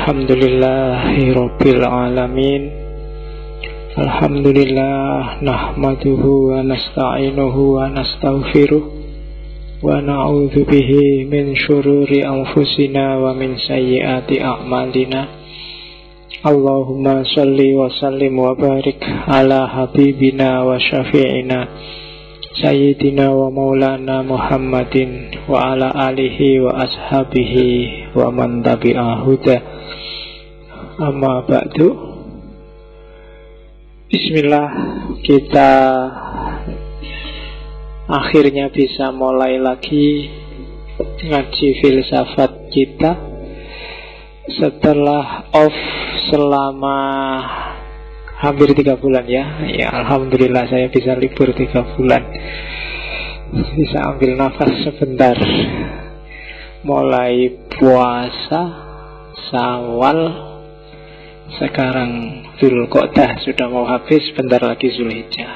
Alhamdulillahirabbil alamin. Alhamdulillah nahmaduhu wa nasta'inuhu wa nastaghfiruh wa na'udzu bihi min syururi anfusina wa min sayyiati a'malina. Allahumma shalli wa sallim wa barik ala habibina wa syafi'ina Sayyidina wa maulana Muhammadin wa ala alihi wa ashabihi wa man tabi'ahuda. Amma ba'du. Bismillah, kita akhirnya bisa mulai lagi ngaji filsafat kita setelah off selama hampir 3 bulan ya. Ya alhamdulillah saya bisa libur 3 bulan. Bisa ambil nafas sebentar. Mulai puasa Syawal, sekarang Dzulqa'dah sudah mau habis, bentar lagi Zulhijjah.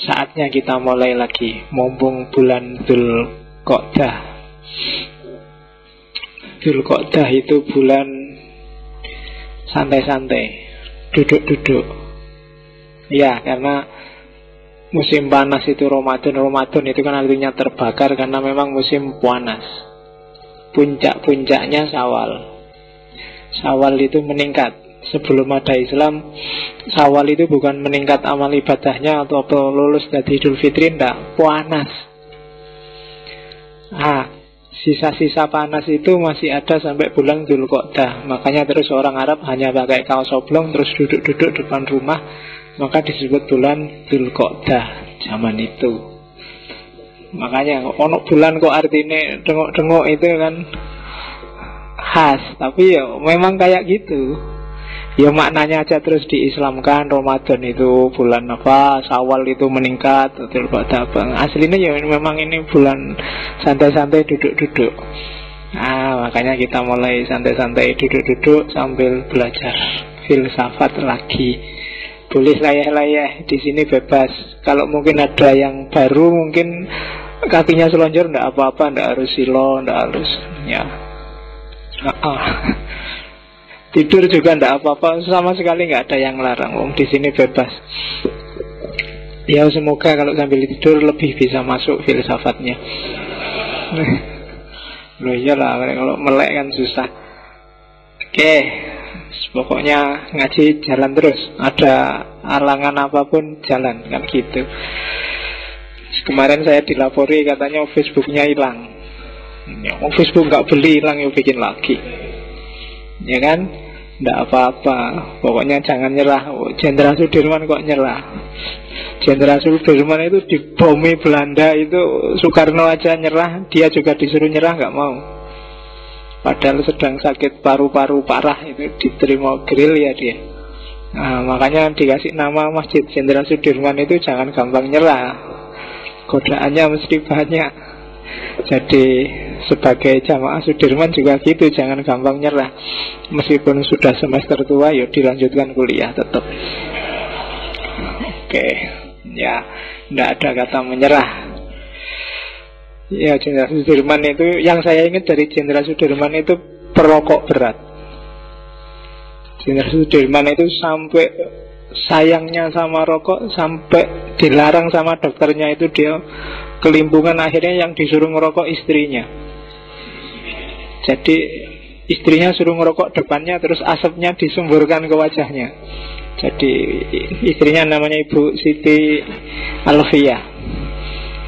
Saatnya kita mulai lagi, mumpung bulan Dzulqa'dah. Dzulqa'dah itu bulan santai-santai, duduk-duduk. Ya, karena musim panas itu Ramadan itu kan artinya terbakar, karena memang musim panas. Puncak-puncaknya Syawal. Syawal itu meningkat. Sebelum ada Islam, Syawal itu bukan meningkat amal ibadahnya atau lulus dari Idul Fitri, enggak, panas. Sisa-sisa panas itu masih ada sampai bulan Dzulqa'dah. Makanya terus orang Arab hanya pakai kaos oblong terus duduk-duduk depan rumah. Maka disebut bulan Dzulqa'dah zaman itu. Makanya ono bulan kok artinya dengok-dengok itu kan khas. Tapi ya memang kayak gitu. Ya maknanya aja terus diislamkan. Ramadan itu bulan apa, Syawal itu meningkat, Dzulqa'dah apa. Aslinya ya memang ini bulan santai-santai duduk-duduk. Makanya kita mulai santai-santai duduk-duduk sambil belajar filsafat lagi. Boleh layah-layah di sini bebas. Kalau mungkin ada yang baru, mungkin kakinya selonjor, ndak apa-apa, ndak harus silo, ndak harus ya. Tidur juga ndak apa-apa, sama sekali nggak ada yang larang. Di sini bebas. Ya semoga kalau sambil tidur lebih bisa masuk filsafatnya. Loh iyalah, kalau melek kan susah. Oke, pokoknya ngaji jalan terus. Ada halangan apapun jalan, kan gitu. Kemarin saya dilapori katanya Facebooknya hilang. Ya, Facebook nggak beli, hilang ya bikin lagi. Ya kan, nggak apa-apa. Pokoknya jangan nyerah. Jenderal Sudirman kok nyerah? Jenderal Sudirman itu dibomi Belanda itu, Soekarno aja nyerah, dia juga disuruh nyerah, nggak mau. Padahal sedang sakit paru-paru parah, itu diterima gerilya dia. Makanya dikasih nama Masjid Jenderal Sudirman itu jangan gampang nyerah. Godaannya mesti banyak. Jadi sebagai jamaah Sudirman juga gitu, jangan gampang nyerah. Meskipun sudah semester tua, yuk dilanjutkan kuliah tetap. Oke, ya, tidak ada kata menyerah. Ya, Jenderal Sudirman itu, yang saya ingat dari Jenderal Sudirman itu perokok berat. Jenderal Sudirman itu sampai sayangnya sama rokok, sampai dilarang sama dokternya itu dia kelimpungan, akhirnya yang disuruh ngerokok istrinya. Jadi istrinya suruh ngerokok depannya, terus asapnya disumburkan ke wajahnya. Jadi istrinya namanya Ibu Siti Alfiyah.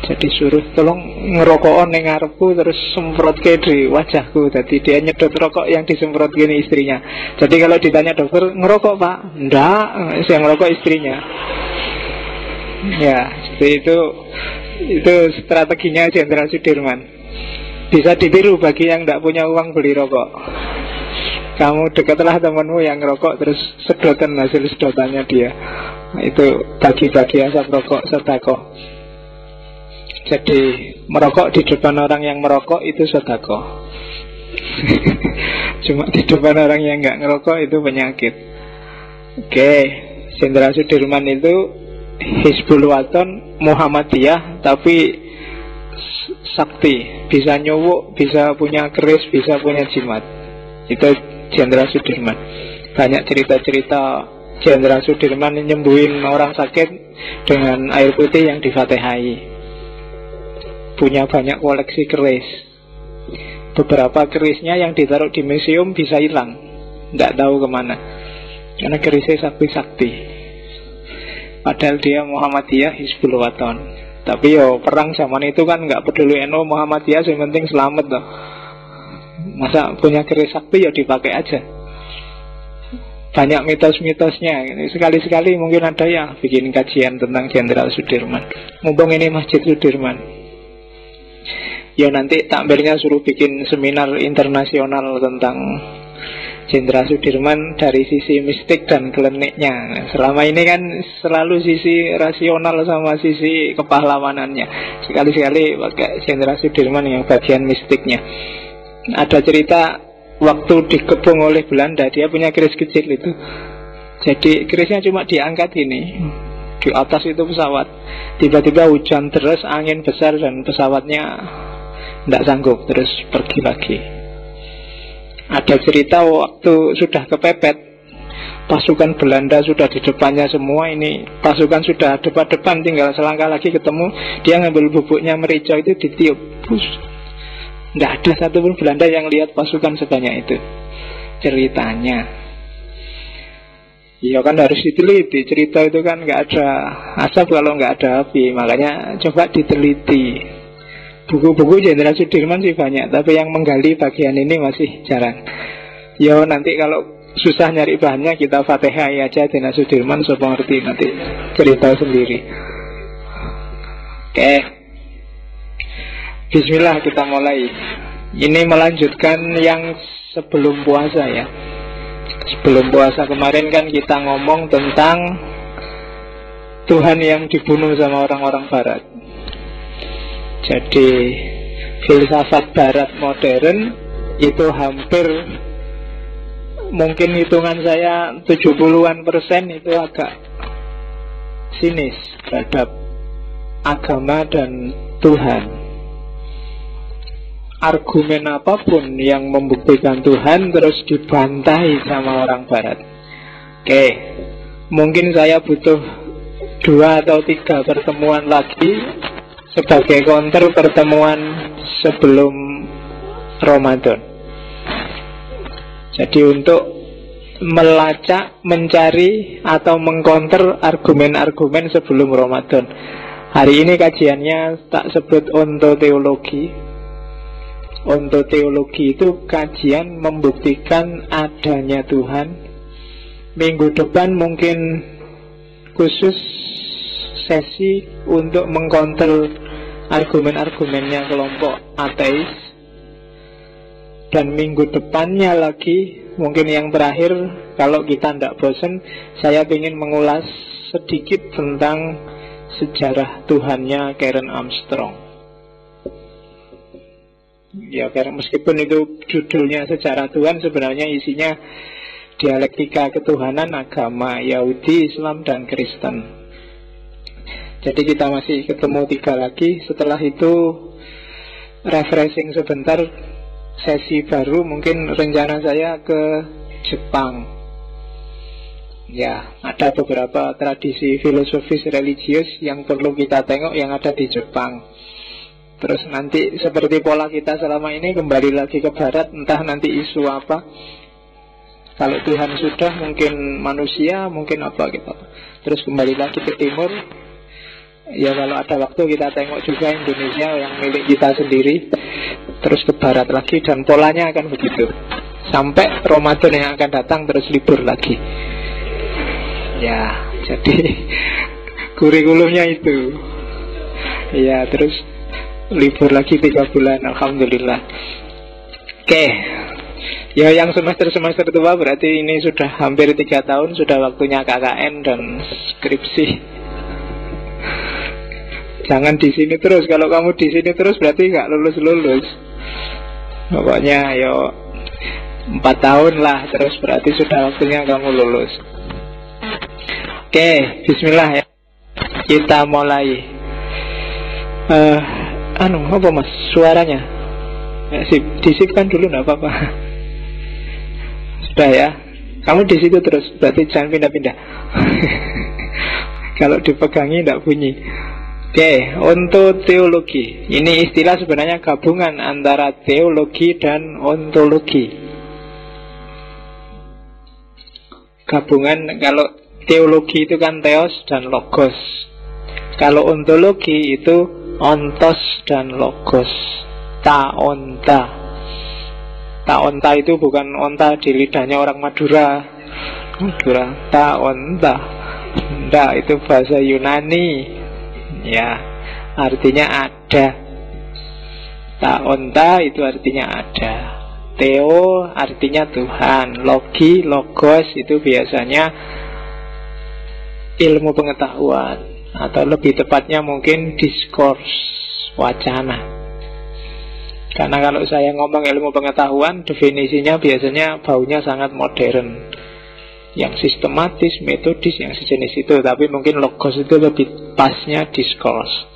Jadi suruh tolong ngerokok ning ngarepku, terus semprotke di wajahku. Jadi dia nyedot rokok yang disemprotke istrinya. Jadi kalau ditanya dokter, ngerokok pak? Enggak, saya ngerokok istrinya. Ya, jadi itu strateginya Jenderal Sudirman. Bisa ditiru bagi yang tidak punya uang beli rokok. Kamu dekatlah temanmu yang ngerokok, terus sedotan hasil sedotannya dia. Itu bagi-bagi asap rokok sedekah. Jadi merokok di depan orang yang merokok itu sedekah. Cuma di depan orang yang nggak ngerokok itu penyakit. Oke, Jenderal Sudirman itu Hizbul Waton Muhammadiyah, tapi sakti, bisa nyuwuk, bisa punya keris, bisa punya jimat. Itu Jenderal Sudirman. Banyak cerita-cerita Jenderal Sudirman nyembuhin orang sakit dengan air putih yang difatihai. Punya banyak koleksi keris. Beberapa kerisnya yang ditaruh di museum bisa hilang, tidak tahu kemana, karena kerisnya sakti-sakti. Padahal dia Muhammadiyah Hizbul Waton. Tapi yo perang zaman itu kan nggak peduli NU Muhammadiyah, yang penting selamat loh. Masa punya keris sakti ya dipakai aja. Banyak mitos-mitosnya. Sekali-sekali mungkin ada yang bikin kajian tentang Jenderal Sudirman. Mumpung ini Masjid Sudirman, ya nanti takmirnya suruh bikin seminar internasional tentang Jenderal Sudirman dari sisi mistik dan kliniknya. Selama ini kan selalu sisi rasional sama sisi kepahlawanannya. Sekali-sekali pakai Jenderal Sudirman yang bagian mistiknya. Ada cerita waktu dikepung oleh Belanda, dia punya keris kecil itu. Jadi kerisnya cuma diangkat ini, di atas itu pesawat. Tiba-tiba hujan deras, angin besar, dan pesawatnya tidak sanggup, terus pergi lagi. Ada cerita waktu sudah kepepet, pasukan Belanda sudah di depannya semua, ini pasukan sudah depan-depan, tinggal selangkah lagi ketemu, dia ngambil bubuknya merica itu ditiup, bus. Tidak ada satupun Belanda yang lihat pasukan sebanyak itu. Ceritanya, ya kan harus diteliti. Cerita itu kan nggak ada asap kalau nggak ada api. Makanya coba diteliti. Buku-buku Jenderal Sudirman sih banyak, tapi yang menggali bagian ini masih jarang. Ya nanti kalau susah nyari bahannya, kita fatihai aja Jenderal Sudirman, supaya ngerti nanti cerita sendiri. Oke, bismillah, kita mulai. Ini melanjutkan yang sebelum puasa ya. Sebelum puasa kemarin kan kita ngomong tentang Tuhan yang dibunuh sama orang-orang barat. Jadi filsafat barat modern itu hampir, mungkin hitungan saya 70-an% itu agak sinis terhadap agama dan Tuhan. Argumen apapun yang membuktikan Tuhan terus dibantai sama orang barat. Oke, mungkin saya butuh 2 atau 3 pertemuan lagi sebagai counter pertemuan sebelum Ramadan. Jadi untuk melacak, mencari atau mengcounter argumen-argumen sebelum Ramadan. Hari ini kajiannya tak sebut ontoteologi. Ontoteologi itu kajian membuktikan adanya Tuhan. Minggu depan mungkin khusus sesi untuk mengcounter argumen-argumennya kelompok ateis. Dan minggu depannya lagi, mungkin yang terakhir, kalau kita tidak bosan, saya ingin mengulas sedikit tentang sejarah Tuhannya Karen Armstrong. Ya, karena meskipun itu judulnya sejarah Tuhan, sebenarnya isinya dialektika ketuhanan agama Yahudi, Islam, dan Kristen. Jadi kita masih ketemu 3 lagi. Setelah itu refreshing sebentar, sesi baru. Mungkin rencana saya ke Jepang. Ya, ada beberapa tradisi filosofis religius yang perlu kita tengok yang ada di Jepang. Terus nanti seperti pola kita selama ini kembali lagi ke barat, entah nanti isu apa. Kalau Tuhan sudah, mungkin manusia, mungkin apa gitu. Terus kembali lagi ke timur. Ya kalau ada waktu kita tengok juga Indonesia yang milik kita sendiri. Terus ke barat lagi, dan polanya akan begitu sampai Ramadan yang akan datang, terus libur lagi. Ya, jadi kurikulumnya itu. Ya, terus libur lagi 3 bulan, alhamdulillah. Oke. Ya yang semester-semester tua berarti ini sudah hampir 3 tahun, sudah waktunya KKN dan skripsi. Jangan di sini terus. Kalau kamu di sini terus berarti nggak lulus-lulus. Pokoknya yo 4 tahun lah, terus berarti sudah waktunya kamu lulus. Oke, bismillah ya. Kita mulai. Apa mas? Suaranya? Disipkan dulu, nggak apa-apa. Sudah ya, kamu di situ terus, berarti jangan pindah-pindah. Kalau dipegangi tidak bunyi. Oke, ontoteologi. Ini istilah sebenarnya gabungan antara teologi dan ontologi. Gabungan, kalau teologi itu kan theos dan logos. Kalau ontologi itu ontos dan logos. Taonta. Taonta itu bukan onta di lidahnya orang Madura. Taonta. Enggak, itu bahasa Yunani. Ya, artinya ada. Taonta itu artinya ada. Theo artinya Tuhan. Logi, logos itu biasanya ilmu pengetahuan, atau lebih tepatnya mungkin discourse, wacana. Karena kalau saya ngomong ilmu pengetahuan, definisinya biasanya baunya sangat modern, yang sistematis, metodis, yang sejenis itu. Tapi mungkin logos itu lebih pasnya discourse.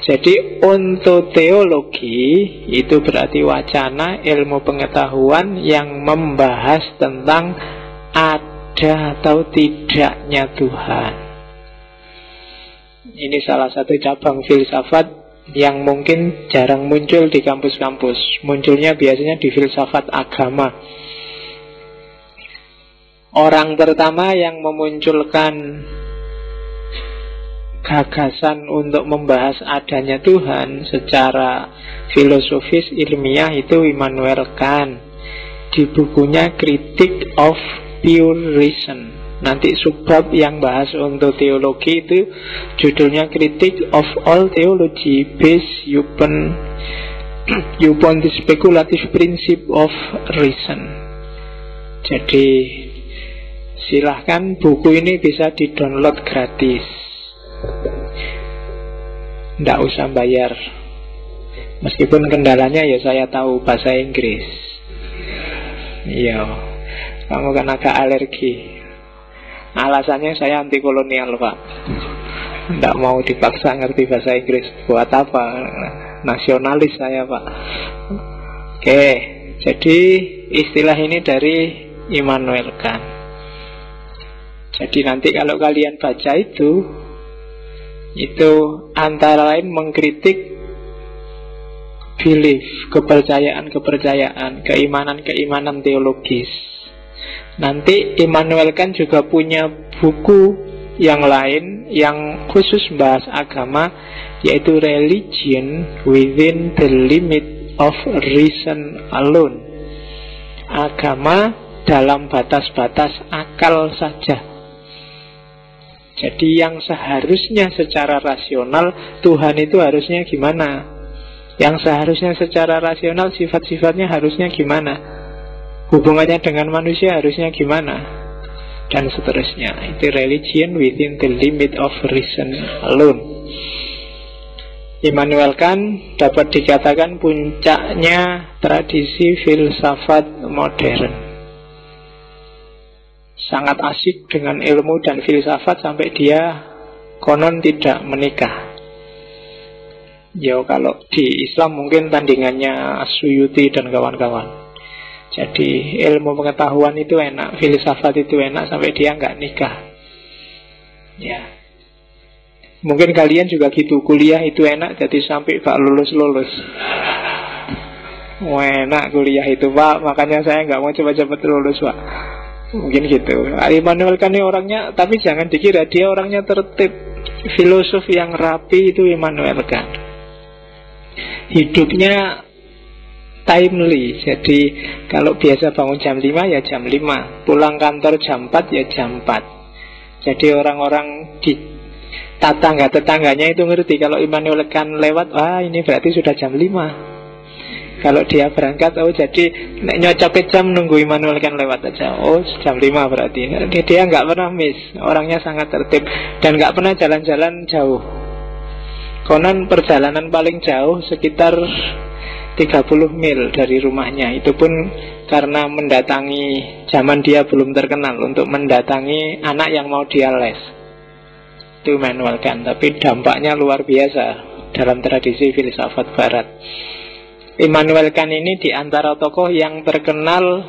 Jadi ontoteologi itu berarti wacana, ilmu pengetahuan yang membahas tentang ada atau tidaknya Tuhan. Ini salah satu cabang filsafat yang mungkin jarang muncul di kampus-kampus. Munculnya biasanya di filsafat agama. Orang pertama yang memunculkan gagasan untuk membahas adanya Tuhan secara filosofis ilmiah itu Immanuel Kant di bukunya Critique of Pure Reason. Nanti subbab yang bahas untuk teologi itu judulnya Critique of All Theology based upon the speculative principle of reason. Jadi silahkan, buku ini bisa di-download gratis, nggak usah bayar. Meskipun kendalanya ya saya tahu, bahasa Inggris. Iya, kamu kan agak alergi. Alasannya saya anti kolonial, Pak. Nggak mau dipaksa ngerti bahasa Inggris. Buat apa? Nasionalis saya, Pak. Oke, jadi istilah ini dari Immanuel Kant. Jadi nanti kalau kalian baca itu antara lain mengkritik belief, kepercayaan, keimanan teologis. Nanti Immanuel Kant juga punya buku yang lain yang khusus bahas agama, yaitu Religion Within the Limit of Reason Alone. Agama dalam batas-batas akal saja. Jadi yang seharusnya secara rasional Tuhan itu harusnya gimana? Yang seharusnya secara rasional sifat-sifatnya harusnya gimana? Hubungannya dengan manusia harusnya gimana? Dan seterusnya. Itu religion within the limit of reason alone. Immanuel Kant dapat dikatakan puncaknya tradisi filsafat modern. Sangat asik dengan ilmu dan filsafat sampai dia konon tidak menikah. Ya kalau di Islam mungkin tandingannya As-Suyuti dan kawan-kawan. Jadi ilmu pengetahuan itu enak, filsafat itu enak sampai dia nggak nikah. Ya, mungkin kalian juga gitu, kuliah itu enak jadi sampai gak lulus-lulus. Enak kuliah itu, Pak, makanya saya nggak mau cepat-cepat lulus, Pak. Mungkin gitu. Immanuel Kant ini orangnya, tapi jangan dikira dia orangnya tertib. Filosof yang rapi itu Immanuel Kant. Hidupnya timely. Jadi kalau biasa bangun jam 5 ya jam 5, pulang kantor jam 4 ya jam 4. Jadi orang-orang di tetangga-tetangganya itu ngerti kalau Immanuel Kant lewat, wah ini berarti sudah jam 5. Kalau dia berangkat, oh jadi nyocok jam nunggu Immanuel Kant lewat aja. Oh jam 5 berarti. Dia nggak pernah miss. Orangnya sangat tertib dan nggak pernah jalan-jalan jauh. Konon perjalanan paling jauh sekitar 30 mil dari rumahnya. Itu pun karena mendatangi, zaman dia belum terkenal, untuk mendatangi anak yang mau dia les. Itu Immanuel Kant. Tapi dampaknya luar biasa dalam tradisi filsafat barat. Immanuel Kant ini di antara tokoh yang terkenal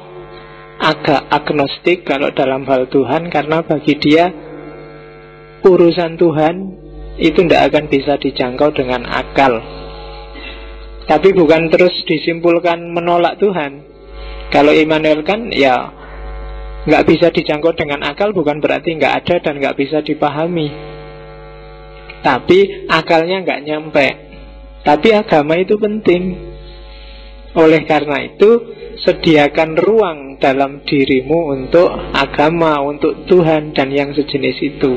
agak agnostik kalau dalam hal Tuhan, karena bagi dia urusan Tuhan itu tidak akan bisa dijangkau dengan akal. Tapi bukan terus disimpulkan menolak Tuhan. Kalau Immanuel kan ya nggak bisa dijangkau dengan akal, bukan berarti nggak ada dan nggak bisa dipahami. Tapi akalnya nggak nyampe. Tapi agama itu penting. Oleh karena itu, sediakan ruang dalam dirimu untuk agama, untuk Tuhan dan yang sejenis itu.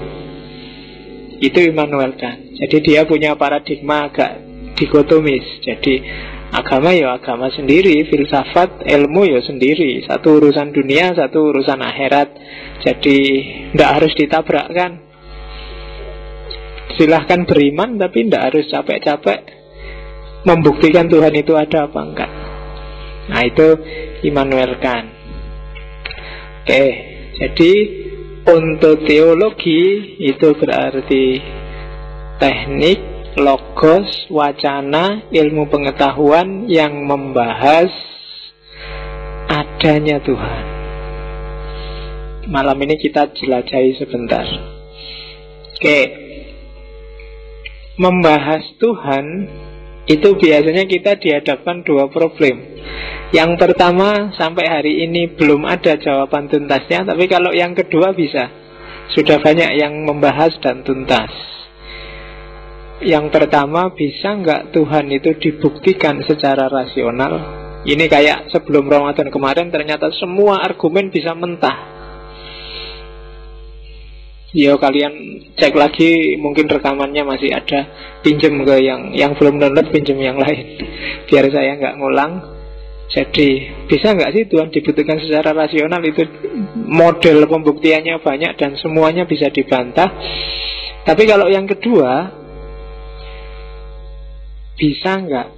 Itu Immanuel Kant. Jadi dia punya paradigma agak dikotomis. Jadi agama ya agama sendiri, filsafat, ilmu ya sendiri. Satu urusan dunia, satu urusan akhirat. Jadi tidak harus ditabrakkan. Silahkan beriman, tapi tidak harus capek-capek membuktikan Tuhan itu ada apa enggak. Nah itu Immanuel Kant. Oke, jadi ontothéologi itu berarti teknik, logos, wacana, ilmu pengetahuan yang membahas adanya Tuhan. Malam ini kita jelajahi sebentar. Oke, membahas Tuhan itu biasanya kita dihadapkan dua problem. Yang pertama, sampai hari ini belum ada jawaban tuntasnya. Tapi kalau yang kedua bisa. Sudah banyak yang membahas dan tuntas. Yang pertama, bisa nggak Tuhan itu dibuktikan secara rasional? Ini kayak sebelum Ramadan kemarin, ternyata semua argumen bisa mentah. Ya kalian cek lagi, mungkin rekamannya masih ada. Pinjem ke yang belum download, pinjem yang lain biar saya nggak ngulang. Jadi bisa nggak sih Tuhan dibuktikan secara rasional? Itu model pembuktiannya banyak dan semuanya bisa dibantah. Tapi kalau yang kedua, bisa nggak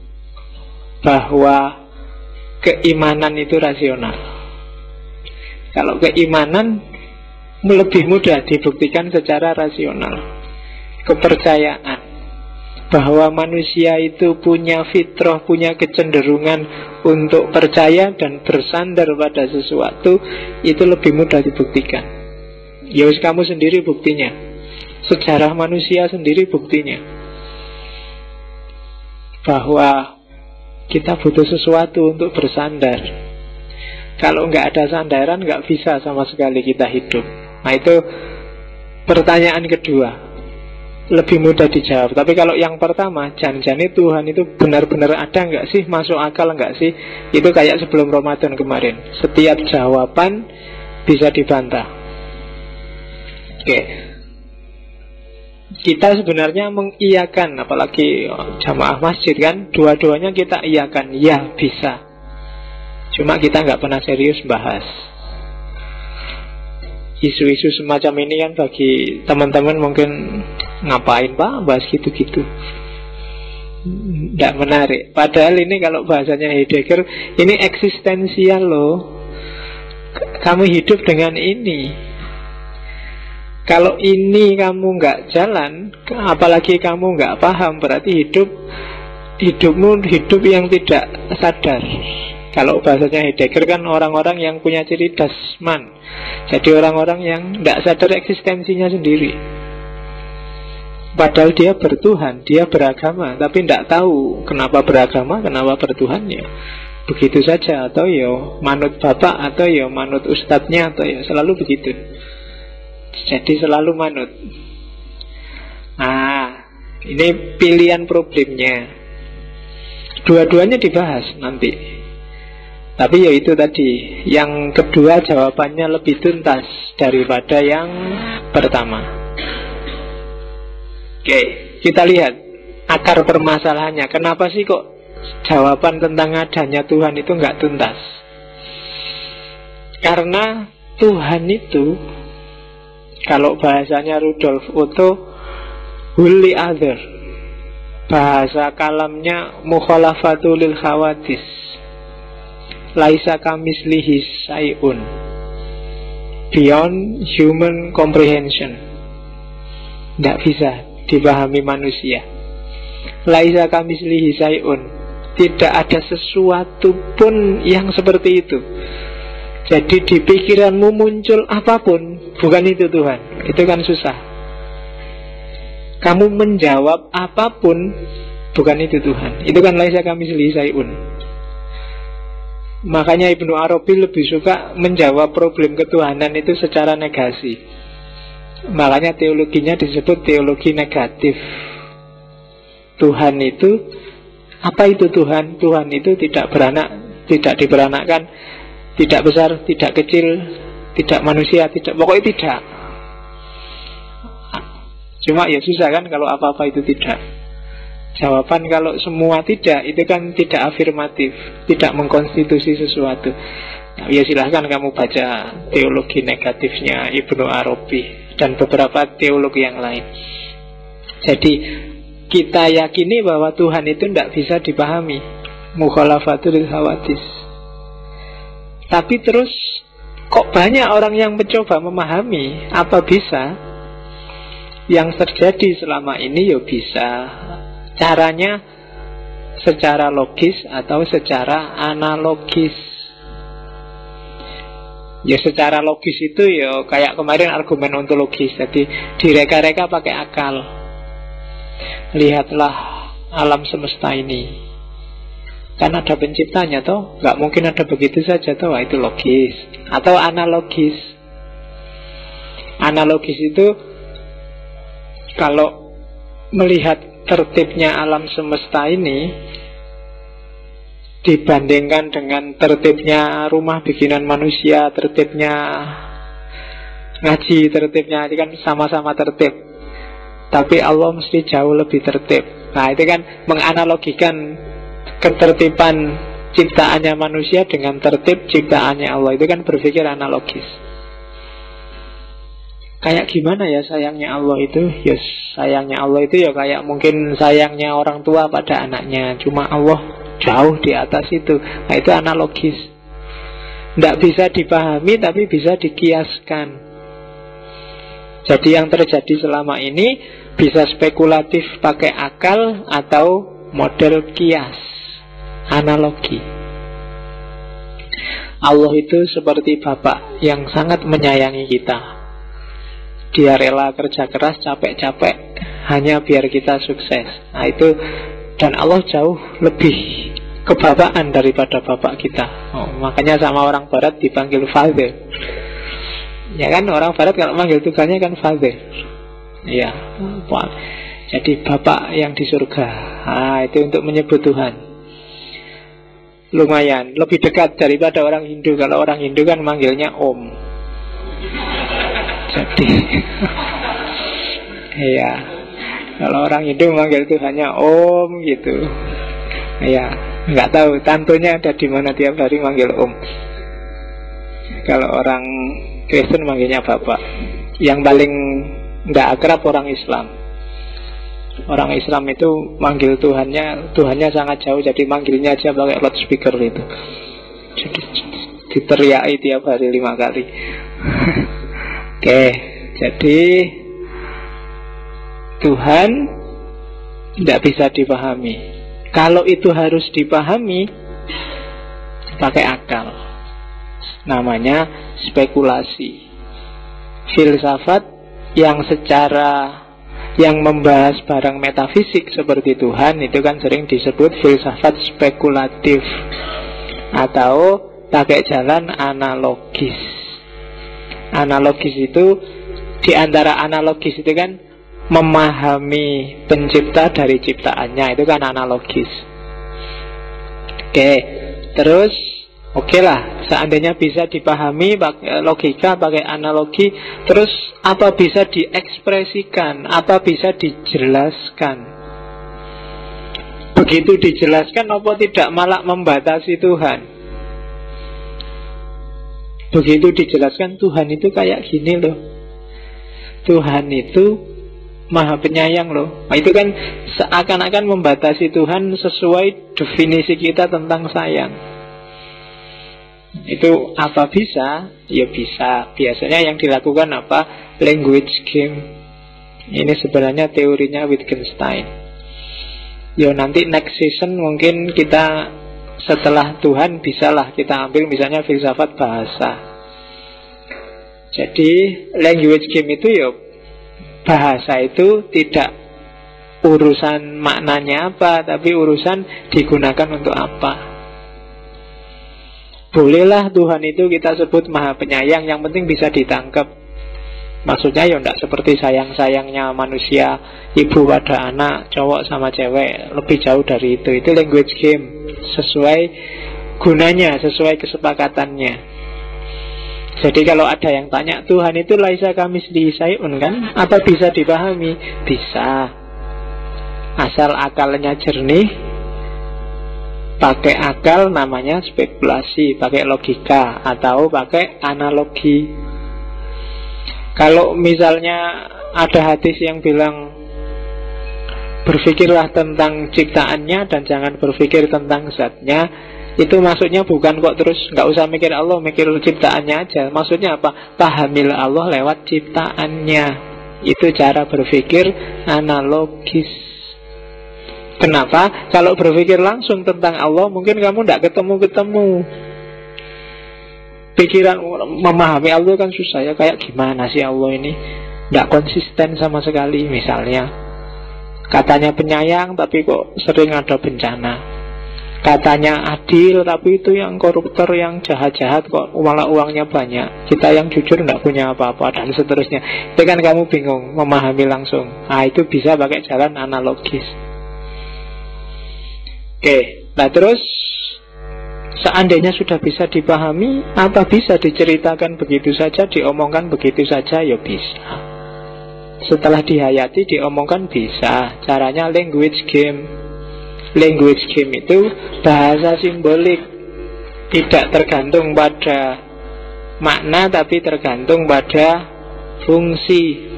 bahwa keimanan itu rasional? Kalau keimanan lebih mudah dibuktikan secara rasional. Kepercayaan bahwa manusia itu punya fitrah, punya kecenderungan untuk percaya dan bersandar pada sesuatu, itu lebih mudah dibuktikan. Ya kamu sendiri buktinya. Sejarah manusia sendiri buktinya. Bahwa kita butuh sesuatu untuk bersandar. Kalau nggak ada sandaran, nggak bisa sama sekali kita hidup. Nah itu pertanyaan kedua, lebih mudah dijawab. Tapi kalau yang pertama, jangan-jangan Tuhan itu benar-benar ada nggak sih, masuk akal nggak sih? Itu kayak sebelum Ramadan kemarin, setiap jawaban bisa dibantah. Oke, kita sebenarnya mengiyakan, apalagi jamaah masjid kan, dua-duanya kita iyakan, ya bisa. Cuma kita nggak pernah serius bahas. Isu-isu semacam ini kan bagi teman-teman mungkin ngapain Pak bahas gitu-gitu, tidak menarik. Padahal ini kalau bahasanya Heidegger, ini eksistensial loh. Kamu hidup dengan ini. Kalau ini kamu nggak jalan, apalagi kamu nggak paham, berarti hidupmu hidup yang tidak sadar. Kalau bahasanya Heidegger kan orang-orang yang punya ciri dasman. Jadi orang-orang yang tidak sadar eksistensinya sendiri. Padahal dia bertuhan, dia beragama, tapi tidak tahu kenapa beragama, kenapa bertuhan ya. Begitu saja, atau ya manut bapak, atau ya manut ustadznya, atau ya selalu begitu. Jadi selalu manut. Nah, ini pilihan problemnya. Dua-duanya dibahas nanti. Tapi ya itu tadi, yang kedua jawabannya lebih tuntas daripada yang pertama. Oke, kita lihat akar permasalahannya. Kenapa sih kok jawaban tentang adanya Tuhan itu nggak tuntas? Karena Tuhan itu, kalau bahasanya Rudolf Otto, wholly other. Bahasa kalamnya mukhalafatul lil khawadis. Laisa kamislihi syai'un, beyond human comprehension. Tidak bisa dipahami manusia. Laisa kamislihi syai'un, tidak ada sesuatu pun yang seperti itu. Jadi di pikiranmu muncul apapun, bukan itu Tuhan. Itu kan susah. Kamu menjawab apapun, bukan itu Tuhan. Itu kan laisa kamitslihi syai'un. Makanya Ibnu Arabi lebih suka menjawab problem ketuhanan itu secara negasi. Makanya teologinya disebut teologi negatif. Tuhan itu, apa itu Tuhan? Tuhan itu tidak beranak, tidak diberanakkan, tidak besar, tidak kecil, tidak manusia, tidak, pokoknya tidak. Cuma ya susah kan kalau apa-apa itu tidak. Jawaban kalau semua tidak, itu kan tidak afirmatif, tidak mengkonstitusi sesuatu. Nah, ya silahkan kamu baca teologi negatifnya Ibnu Arabi dan beberapa teologi yang lain. Jadi kita yakini bahwa Tuhan itu tidak bisa dipahami, mukhalafatul hawadis. Tapi terus kok banyak orang yang mencoba memahami, apa bisa? Yang terjadi selama ini ya bisa. Caranya secara logis atau secara analogis. Ya secara logis itu ya kayak kemarin argumen ontologis. Jadi direka-reka pakai akal. Lihatlah alam semesta ini. Kan ada penciptanya toh, nggak mungkin ada begitu saja toh. Itu logis. Atau analogis. Analogis itu kalau melihat tertibnya alam semesta ini dibandingkan dengan tertibnya rumah bikinan manusia, tertibnya ngaji, tertibnya ini kan sama-sama tertib, tapi Allah mesti jauh lebih tertib. Nah itu kan menganalogikan ketertiban ciptaannya manusia dengan tertib ciptaannya Allah. Itu kan berpikir analogis. Kayak gimana ya sayangnya Allah itu? Ya sayangnya Allah itu ya kayak mungkin sayangnya orang tua pada anaknya. Cuma Allah jauh di atas itu. Nah itu analogis. Tidak bisa dipahami tapi bisa dikiaskan. Jadi yang terjadi selama ini bisa spekulatif pakai akal atau model kias, analogi. Allah itu seperti bapak yang sangat menyayangi kita. Dia rela kerja keras, capek-capek hanya biar kita sukses. Nah itu, dan Allah jauh lebih kebapaan daripada bapak kita. Makanya sama orang barat dipanggil father. Ya kan, orang barat kalau manggil Tuhannya kan father. Ya, jadi bapak yang di surga. Nah itu untuk menyebut Tuhan. Lumayan, lebih dekat daripada orang Hindu. Kalau orang Hindu kan manggilnya Om. Jadi ya, kalau orang Hindu manggil Tuhannya Om gitu. Ya, nggak tahu tantunya ada di mana tiap hari manggil Om. Kalau orang Kristen manggilnya Bapak. Yang paling nggak akrab orang Islam. Orang Islam itu manggil Tuhannya sangat jauh. Jadi manggilnya aja pakai loudspeaker itu. Jadi diteriaki tiap hari 5 kali. Oke, jadi Tuhan tidak bisa dipahami. Kalau itu harus dipahami pakai akal. Namanya spekulasi. Filsafat yang membahas barang metafisik seperti Tuhan itu kan sering disebut filsafat spekulatif atau pakai jalan analogis. Analogis itu, di antara analogis itu kan memahami pencipta dari ciptaannya, itu kan analogis. Oke, terus oke lah, seandainya bisa dipahami pakai logika, pakai analogi, terus apa bisa diekspresikan, apa bisa dijelaskan? Begitu dijelaskan, apa tidak malah membatasi Tuhan? Begitu dijelaskan Tuhan itu kayak gini loh, Tuhan itu maha penyayang loh. Nah, itu kan seakan-akan membatasi Tuhan sesuai definisi kita tentang sayang. Itu apa bisa? Ya bisa. Biasanya yang dilakukan apa? Language game. Ini sebenarnya teorinya Wittgenstein. Ya nanti next season mungkin kita setelah Tuhan bisalah kita ambil misalnya filsafat bahasa. Jadi language game itu ya, bahasa itu tidak urusan maknanya apa, tapi urusan digunakan untuk apa. Bolehlah Tuhan itu kita sebut maha penyayang, yang penting bisa ditangkap. Maksudnya ya tidak seperti sayang-sayangnya manusia, ibu pada anak, cowok sama cewek, lebih jauh dari itu. Itu language game, sesuai gunanya, sesuai kesepakatannya. Jadi kalau ada yang tanya, Tuhan itu laisa kamislihi syai'un kan? Apa bisa dipahami? Bisa, asal akalnya jernih. Pakai akal namanya spekulasi, pakai logika atau pakai analogi. Kalau misalnya ada hadis yang bilang berpikirlah tentang ciptaannya dan jangan berpikir tentang zatnya, itu maksudnya bukan kok terus nggak usah mikir Allah, mikir ciptaannya aja. Maksudnya apa? Pahamilah Allah lewat ciptaannya. Itu cara berpikir analogis. Kenapa? Kalau berpikir langsung tentang Allah, mungkin kamu tidak ketemu-ketemu. Pikiran memahami Allah kan susah ya. Kayak gimana sih Allah ini? Tidak konsisten sama sekali. Misalnya katanya penyayang, tapi kok sering ada bencana. Katanya adil, tapi itu yang koruptor, yang jahat-jahat kok malah uangnya banyak. Kita yang jujur tidak punya apa-apa, dan seterusnya. Itu kan kamu bingung memahami langsung. Nah itu bisa pakai jalan analogis. Oke, nah terus seandainya sudah bisa dipahami, apa bisa diceritakan begitu saja, diomongkan begitu saja? Ya bisa. Setelah dihayati, diomongkan bisa. Caranya language game. Language game itu bahasa simbolik, tidak tergantung pada makna, tapi tergantung pada fungsi.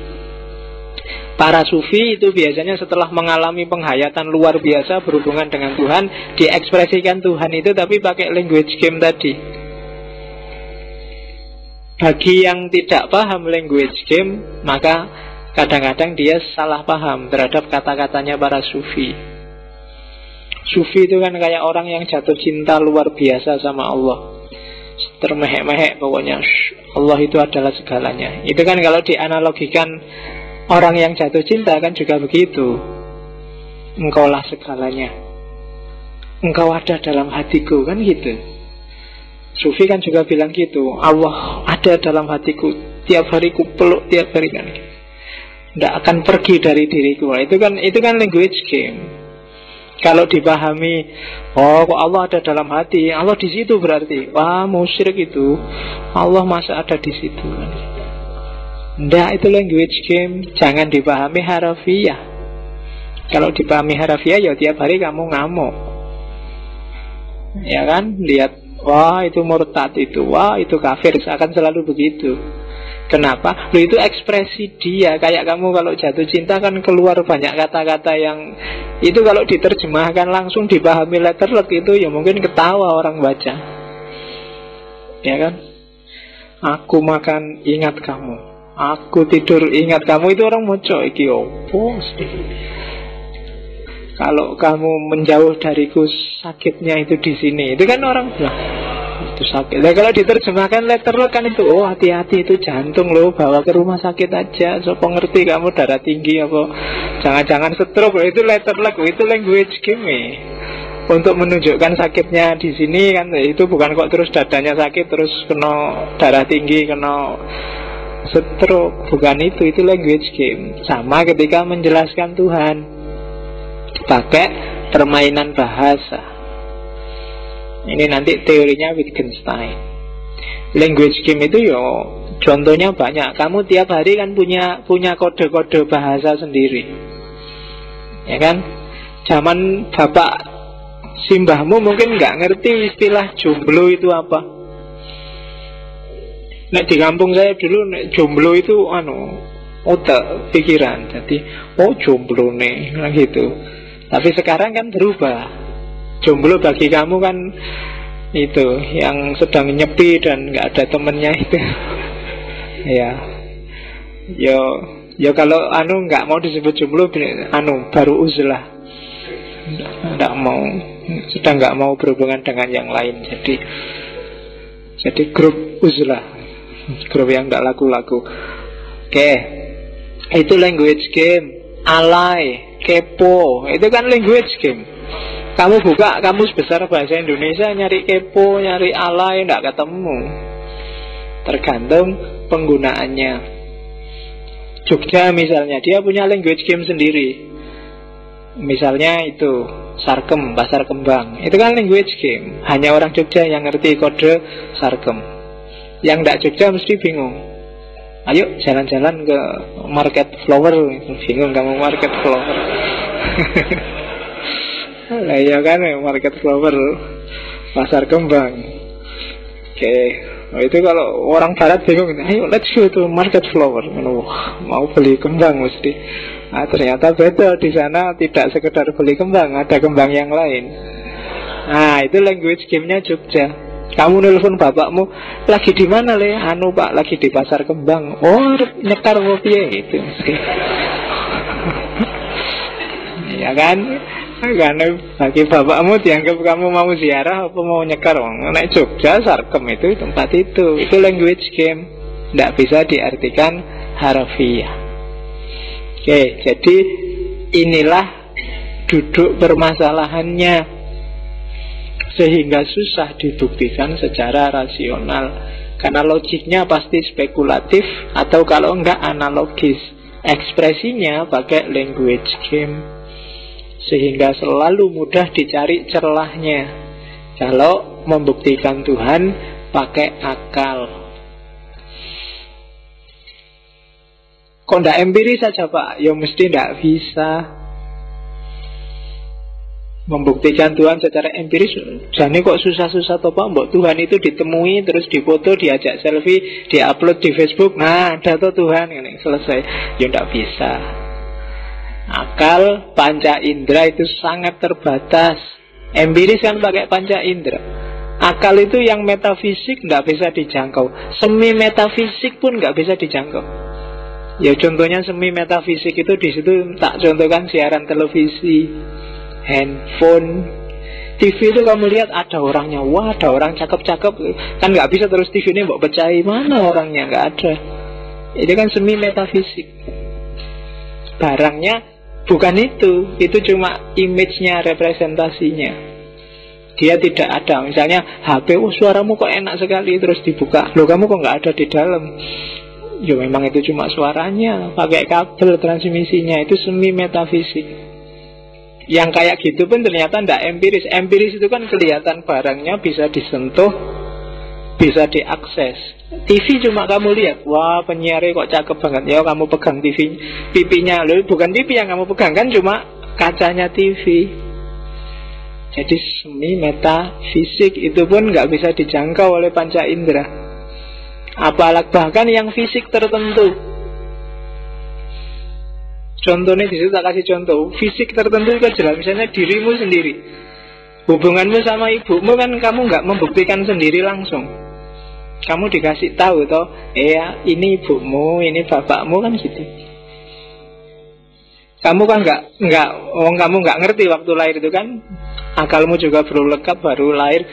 Para sufi itu biasanya setelah mengalami penghayatan luar biasa berhubungan dengan Tuhan, diekspresikan Tuhan itu tapi pakai language game tadi. Bagi yang tidak paham language game, maka kadang-kadang dia salah paham terhadap kata-katanya para sufi. Sufi itu kan kayak orang yang jatuh cinta luar biasa sama Allah, termehek-mehek pokoknya, Allah itu adalah segalanya. Itu kan kalau dianalogikan orang yang jatuh cinta kan juga begitu. Engkaulah segalanya, engkau ada dalam hatiku, kan gitu. Sufi kan juga bilang gitu, Allah ada dalam hatiku, tiap hari ku peluk, tiap hari kan gitu. Tidak akan pergi dari diriku. Itu kan language game. Kalau dipahami, oh kok Allah ada dalam hati, Allah di situ berarti, wah musyrik itu, Allah masa ada di situ kan. Nggak, itu language game. Jangan dipahami harafiah. Kalau dipahami harafiah, ya tiap hari kamu ngamuk, ya kan? Lihat, wah itu murtad itu, wah itu kafir, akan selalu begitu. Kenapa? Loh, itu ekspresi dia. Kayak kamu kalau jatuh cinta kan keluar banyak kata-kata yang itu kalau diterjemahkan langsung dipahami letterlek itu ya mungkin ketawa orang baca, ya kan? Aku makan ingat kamu, aku tidur ingat kamu, itu orang moco iki opo. Kalau kamu menjauh dariku sakitnya itu di sini. Itu kan orang bilang itu sakit. Nah, kalau diterjemahkan letterlek kan itu, oh hati-hati itu jantung loh, bawa ke rumah sakit aja. So pengerti kamu darah tinggi apa jangan-jangan stroke. Itu letterlek, itu language game. Untuk menunjukkan sakitnya di sini kan, itu bukan kok terus dadanya sakit terus kena darah tinggi, kena stroke, bukan itu language game. Sama ketika menjelaskan Tuhan, pakai permainan bahasa. Ini nanti teorinya Wittgenstein. Language game itu yo contohnya banyak. Kamu tiap hari kan punya kode-kode bahasa sendiri, ya kan? Zaman bapak simbahmu mungkin nggak ngerti istilah jomblo itu apa. Nek di kampung saya dulu nek jomblo itu otak pikiran. Jadi oh jomblo nih gitu. Tapi sekarang kan berubah. Jomblo bagi kamu kan itu yang sedang nyepi dan nggak ada temennya itu. Ya kalau nggak mau disebut jomblo, baru uzlah. nggak mau berhubungan dengan yang lain. Jadi grup uzlah, grup yang nggak laku-laku. Oke, itu language game. Alay, kepo, itu kan language game. Kamu buka kamus besar bahasa Indonesia, nyari kepo, nyari alay, nggak ketemu. Tergantung penggunaannya. Jogja misalnya, dia punya language game sendiri. Misalnya itu Sarkem, Pasar Kembang. Itu kan language game. Hanya orang Jogja yang ngerti kode Sarkem. Yang nggak Jogja mesti bingung. Ayo jalan-jalan ke Market Flower. Bingung kamu Market Flower. Lah ya kan, Market Flower, Pasar Kembang. Oke. Oh, itu kalau orang barat bingung, ayo let's go to Market Flower. Mau beli kembang mesti. Nah, ternyata beda, di sana tidak sekedar beli kembang, ada kembang yang lain. Nah, itu language game-nya Jogja. Kamu nelpon bapakmu, lagi di mana le? Anu pak, lagi di Pasar Kembang. Oh, nyekar kopi itu mesti. Ya kan? Karena bagi bapakmu dianggap kamu mau ziarah apa mau nyekar. Nek Jogja, Sarkem itu tempat itu. Itu language game, tidak bisa diartikan harfiah. Oke, jadi inilah duduk permasalahannya, sehingga susah dibuktikan secara rasional. Karena logiknya pasti spekulatif, atau kalau enggak analogis. Ekspresinya pakai language game, sehingga selalu mudah dicari celahnya. Kalau membuktikan Tuhan pakai akal. Kok ndak empiris saja pak? Ya mesti ndak bisa. Membuktikan Tuhan secara empiris jane kok susah-susah toh pak? Mbok Tuhan itu ditemui, terus difoto, diajak selfie, diupload di Facebook. Nah, ada toh Tuhan, ini selesai. Ya ndak bisa. Akal panca indera itu sangat terbatas. Empiris kan pakai panca indera. Akal itu yang metafisik nggak bisa dijangkau. Semi metafisik pun nggak bisa dijangkau. Ya contohnya semi metafisik itu di situ tak contohkan siaran televisi, handphone, TV itu kamu lihat ada orangnya, wah ada orang cakep-cakep, kan nggak bisa terus TV ini mbok pecahi, mana orangnya, nggak ada. Itu kan semi metafisik. Barangnya bukan itu cuma image-nya, representasinya. Dia tidak ada. Misalnya HP, oh suaramu kok enak sekali, terus dibuka, loh kamu kok nggak ada di dalam. Ya memang itu cuma suaranya, pakai kabel transmisinya, itu semi metafisik. Yang kayak gitu pun ternyata tidak empiris. Empiris itu kan kelihatan barangnya, bisa disentuh, bisa diakses. TV cuma kamu lihat, wah penyiarnya kok cakep banget, ya kamu pegang TV, pipinya, loh bukan TV yang kamu pegang, kan cuma kacanya TV. Jadi semi metafisik itu pun nggak bisa dijangkau oleh panca indera. Apalagi bahkan yang fisik tertentu. Contohnya di situ tak kasih contoh. Fisik tertentu itu jelas, misalnya dirimu sendiri, hubunganmu sama ibumu kan kamu nggak membuktikan sendiri langsung. Kamu dikasih tahu toh, ya ini ibumu, ini bapakmu kan gitu. Kamu kan kamu nggak ngerti waktu lahir itu kan, akalmu juga baru lengkap, baru lahir.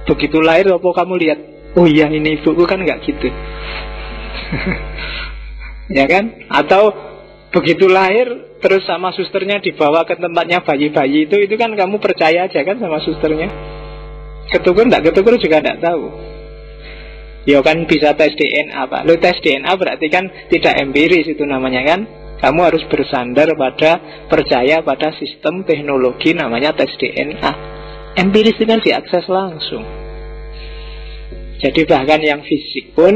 Begitu lahir apa kamu lihat, oh iya ini ibuku, kan nggak gitu. Ya kan? Atau begitu lahir terus sama susternya dibawa ke tempatnya bayi-bayi itu kan kamu percaya aja kan sama susternya. Ketuker nggak ketuker juga nggak tahu. Ya kan bisa tes DNA pak. Lo tes DNA berarti kan tidak empiris itu namanya kan. Kamu harus bersandar pada, percaya pada sistem teknologi namanya tes DNA. Empiris itu kan diakses langsung. Jadi bahkan yang fisik pun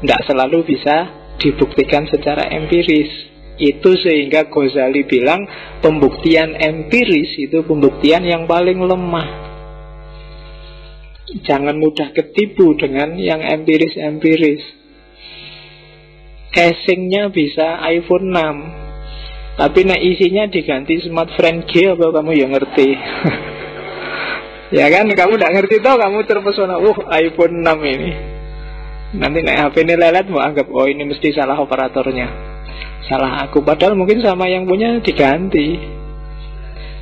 tidak selalu bisa dibuktikan secara empiris. Itu sehingga Ghazali bilang pembuktian empiris itu pembuktian yang paling lemah. Jangan mudah ketipu dengan yang empiris-empiris. Casingnya bisa iPhone 6, tapi isinya diganti smartphone G, apa kamu ya ngerti? Ya kan, kamu tidak ngerti toh, kamu terpesona, iPhone 6 ini. Nanti naik HP ini lelet, mau anggap, oh ini mesti salah operatornya, salah aku. Padahal mungkin sama yang punya diganti.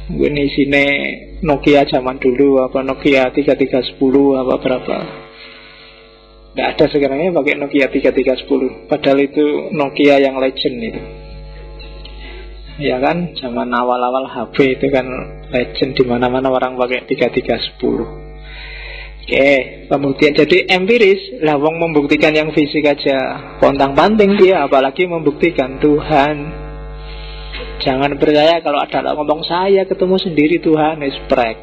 Ini sini Nokia zaman dulu, apa Nokia 3310 apa berapa. Nggak ada sekarang ini pakai Nokia 3310. Padahal itu Nokia yang legend itu. Ya kan, zaman awal-awal HP itu kan legend, di mana-mana orang pakai 3310. Oke, kemudian jadi empiris. Lah wong membuktikan yang fisik aja pontang-panting dia, apalagi membuktikan Tuhan. Jangan percaya kalau ada orang ngomong saya ketemu sendiri Tuhan, sprek.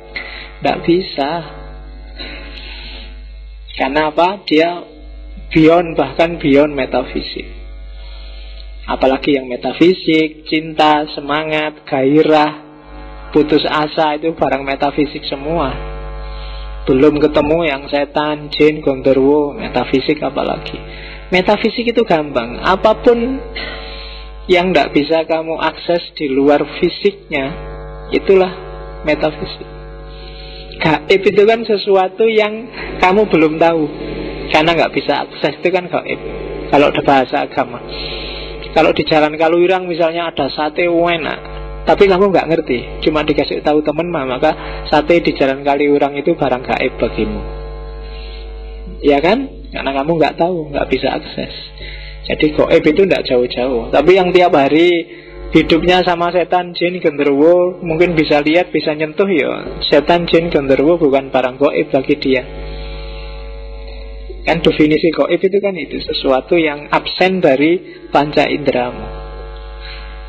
Nggak bisa. Karena apa? Dia beyond, bahkan beyond metafisik. Apalagi yang metafisik, cinta, semangat, gairah, putus asa, itu barang metafisik semua. Belum ketemu yang setan, jin, gondorwo, metafisik apalagi. Metafisik itu gampang. Apapun yang tidak bisa kamu akses di luar fisiknya, itulah metafisik. Gaib itu kan sesuatu yang kamu belum tahu, karena nggak bisa akses, itu kan gaib. Kalau ada bahasa agama. Kalau di Jalan Kaluirang misalnya ada sate enak, tapi kamu nggak ngerti, cuma dikasih tahu teman, maka sate di Jalan Kaluirang itu barang gaib bagimu. Ya kan? Karena kamu nggak tahu, nggak bisa akses. Jadi gaib itu tidak jauh-jauh. Tapi yang tiap hari hidupnya sama setan, jin, genderuwo, mungkin bisa lihat, bisa nyentuh, ya setan, jin, genderuwo bukan barang gaib bagi dia. Kan definisi gaib itu kan itu, sesuatu yang absen dari panca inderamu.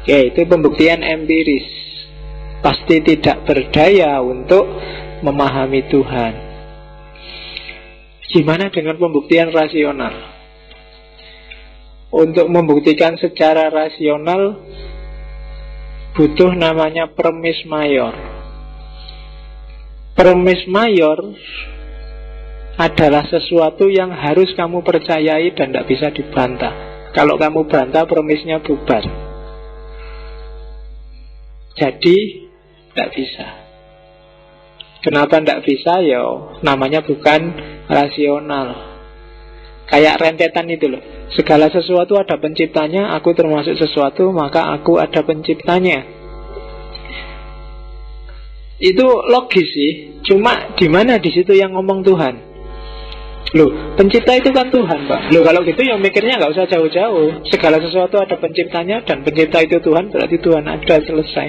Oke, itu pembuktian empiris. Pasti tidak berdaya untuk memahami Tuhan. Gimana dengan pembuktian rasional? Untuk membuktikan secara rasional butuh namanya premis mayor. Premis mayor adalah sesuatu yang harus kamu percayai dan tidak bisa dibantah. Kalau kamu bantah, premisnya bubar. Jadi tidak bisa. Kenapa tidak bisa? Ya namanya bukan rasional. Kayak rentetan itu loh. Segala sesuatu ada penciptanya, aku termasuk sesuatu, maka aku ada penciptanya. Itu logis sih. Cuma di mana di situ yang ngomong Tuhan? Loh, pencipta itu kan Tuhan, Pak. Loh, kalau gitu ya mikirnya nggak usah jauh-jauh. Segala sesuatu ada penciptanya, dan pencipta itu Tuhan, berarti Tuhan ada, selesai.